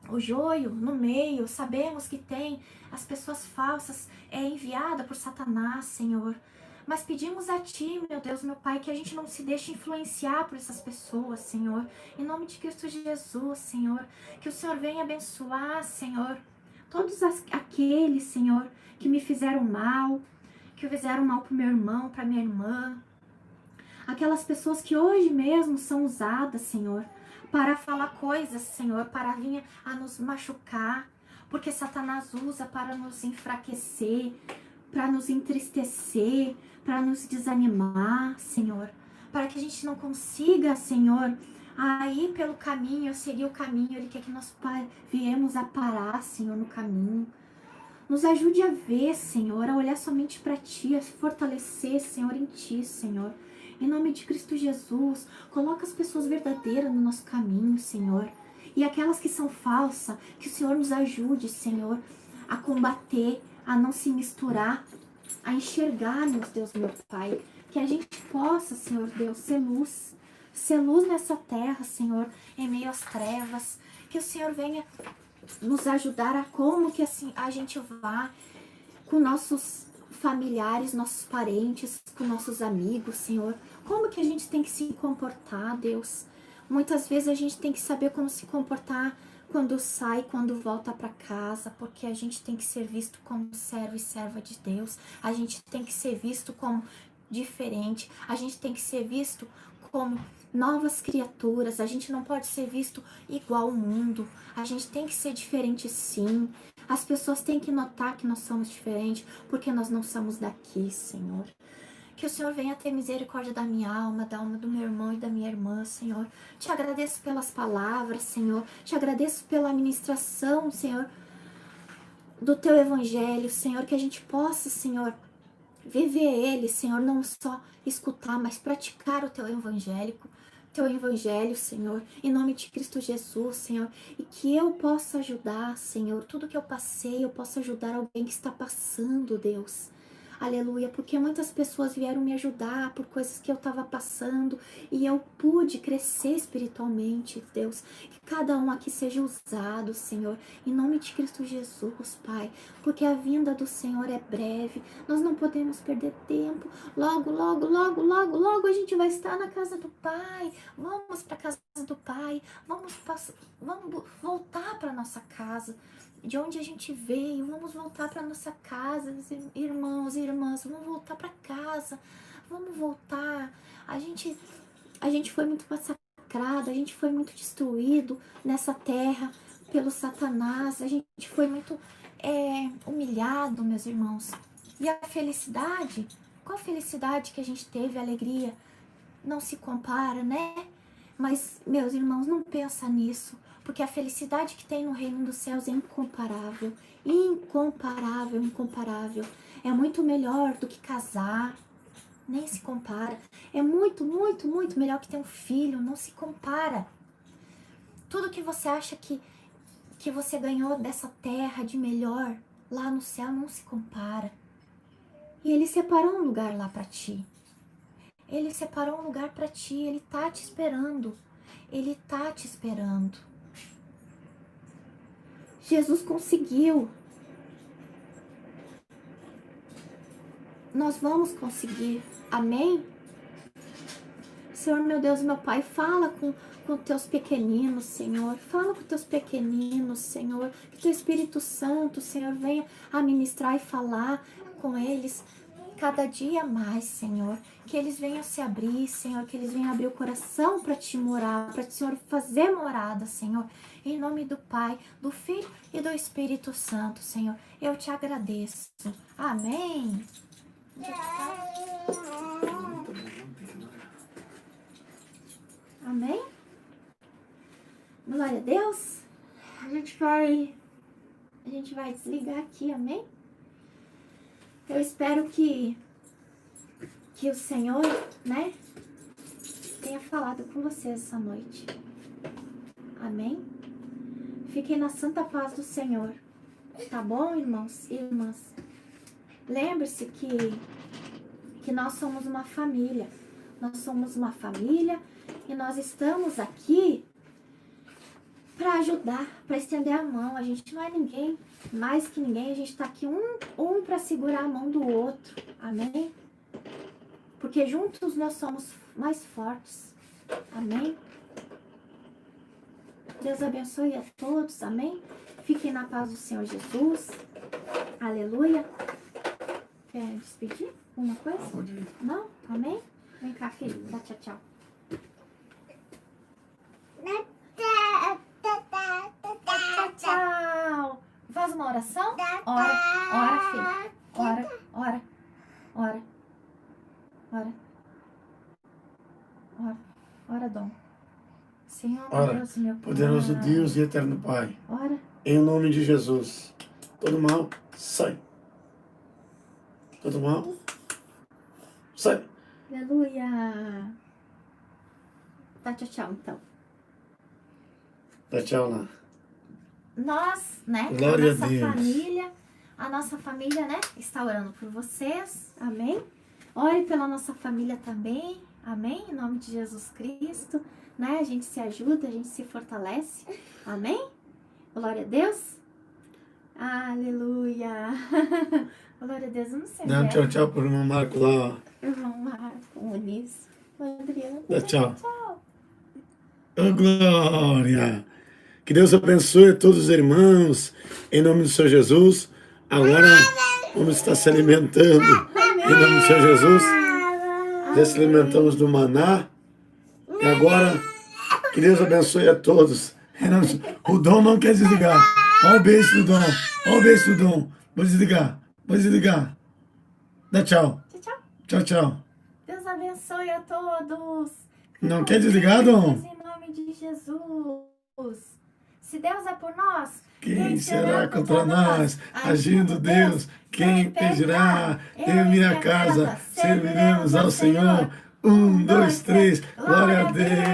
S1: o joio no meio. Sabemos que tem as pessoas falsas enviadas por Satanás, Senhor. Mas pedimos a Ti, meu Deus, meu Pai, que a gente não se deixe influenciar por essas pessoas, Senhor. Em nome de Cristo Jesus, Senhor. Que o Senhor venha abençoar, Senhor, todos aqueles, Senhor, que me fizeram mal, que fizeram mal para o meu irmão, para minha irmã. Aquelas pessoas que hoje mesmo são usadas, Senhor, para falar coisas, Senhor, para vir a nos machucar. porque Satanás usa para nos enfraquecer, para nos entristecer, para nos desanimar, Senhor, para que a gente não consiga, Senhor, a ir pelo caminho, seguir o caminho. Ele quer que nós viemos a parar, Senhor, no caminho. Nos ajude a ver, Senhor, a olhar somente para Ti, a se fortalecer, Senhor, em Ti, Senhor. Em nome de Cristo Jesus, coloca as pessoas verdadeiras no nosso caminho, Senhor. E aquelas que são falsas, que o Senhor nos ajude, Senhor, a combater, a não se misturar, a enxergar, meu Deus, meu Pai. Que a gente possa, Senhor Deus, ser luz nessa terra, Senhor, em meio às trevas. Que o Senhor venha nos ajudar a como que assim a gente vá com nossos familiares, nossos parentes, com nossos amigos, Senhor. Como que a gente tem que se comportar, Deus? Muitas vezes a gente tem que saber como se comportar quando sai, quando volta para casa, porque a gente tem que ser visto como servo e serva de Deus. A gente tem que ser visto como diferente. A gente tem que ser visto como novas criaturas. A gente não pode ser visto igual ao mundo. A gente tem que ser diferente, sim. As pessoas têm que notar que nós somos diferentes, porque nós não somos daqui, Senhor. Que o Senhor venha ter misericórdia da minha alma, da alma do meu irmão e da minha irmã, Senhor. Te agradeço pelas palavras, Senhor. Te agradeço pela ministração, Senhor, do Teu Evangelho, Senhor. Que a gente possa, Senhor, viver ele, Senhor. Não só escutar, mas praticar o Teu Evangelho, Senhor. Em nome de Cristo Jesus, Senhor. E que eu possa ajudar, Senhor. Tudo que eu passei, eu possa ajudar alguém que está passando, Deus. Aleluia, porque muitas pessoas vieram me ajudar por coisas que eu estava passando e eu pude crescer espiritualmente, Deus. Que cada um aqui seja usado, Senhor, em nome de Cristo Jesus, Pai, porque a vinda do Senhor é breve, nós não podemos perder tempo. Logo, logo, logo, logo, logo a gente vai estar na casa do Pai. Vamos para a casa do Pai, vamos voltar para nossa casa. De onde a gente veio, vamos voltar para nossa casa, irmãos e irmãs, vamos voltar para casa, vamos voltar. A gente foi muito massacrado, a gente foi muito destruído nessa terra pelo Satanás, a gente foi muito humilhado, meus irmãos. E a felicidade, qual felicidade que a gente teve, a alegria, não se compara, né? Mas, meus irmãos, não pensa nisso. Porque a felicidade que tem no reino dos céus é incomparável, incomparável, incomparável. É muito melhor do que casar, nem se compara. É muito, muito, muito melhor que ter um filho, não se compara. Tudo que você acha que você ganhou dessa terra de melhor, lá no céu não se compara. E Ele separou um lugar lá para ti. Ele separou um lugar para ti, Ele tá te esperando. Ele tá te esperando. Jesus conseguiu. Nós vamos conseguir. Amém? Senhor, meu Deus, meu Pai, fala com teus pequeninos, Senhor. Fala com teus pequeninos, Senhor. Que teu Espírito Santo, Senhor, venha a ministrar e falar com eles cada dia mais, Senhor. Que eles venham se abrir, Senhor. Que eles venham abrir o coração para te morar, para o Senhor fazer morada, Senhor. Em nome do Pai, do Filho e do Espírito Santo, Senhor. Eu te agradeço. Amém. Amém? Glória a Deus. A gente vai desligar aqui, amém? Eu espero que o Senhor, né, tenha falado com vocês essa noite. Amém? Fiquem na santa paz do Senhor. Tá bom, irmãos e irmãs? Lembre-se que nós somos uma família. Nós somos uma família e nós estamos aqui para ajudar, para estender a mão. A gente não é ninguém mais que ninguém. A gente está aqui um para segurar a mão do outro. Amém? Porque juntos nós somos mais fortes. Amém? Deus abençoe a todos. Amém? Fiquem na paz do Senhor Jesus. Aleluia. Quer despedir? Alguma coisa? Não? Amém? Vem cá, filho. Dá tchau, tchau. Tchau, tchau. oração? Ora, filho. Ora, Dom. Senhor,
S2: Ora,
S1: Deus, meu Pai.
S2: poderoso Deus e eterno Pai,
S1: Ora.
S2: em nome de Jesus, todo mal, sai. Todo mal, sai.
S1: Aleluia. Tá, tchau, então.
S2: Dá tchau lá.
S1: Nós, né,
S2: Glória
S1: a nossa família, né, está orando por vocês, amém? Ore pela nossa família também, amém? Em nome de Jesus Cristo, né, a gente se ajuda, a gente se fortalece, amém? Glória a Deus. Aleluia. Glória a Deus, eu não sei.
S2: Dá um tchau, tchau pro irmão Marco lá, ó.
S1: Irmão Marco, Muniz, Adriano.
S2: Dá tchau.
S1: Tchau.
S2: Oh, glória! Que Deus abençoe a todos os irmãos, em nome do Senhor Jesus. Agora vamos estar se alimentando, em nome do Senhor Jesus. Já se alimentamos do maná. E agora, que Deus abençoe a todos. O Dom não quer desligar. Olha o beijo do Dom. Olha o beijo do Dom. Vou desligar. Vou desligar. Dá tchau.
S1: Tchau.
S2: Tchau, tchau.
S1: Deus abençoe a todos.
S2: Não quer desligar, Dom?
S1: Em nome de Jesus. Se Deus é por nós,
S2: Quem será contra nós? Agindo Deus, quem impedirá? Eu e minha casa serviremos ao Senhor. 1, 2, 3, glória a Deus.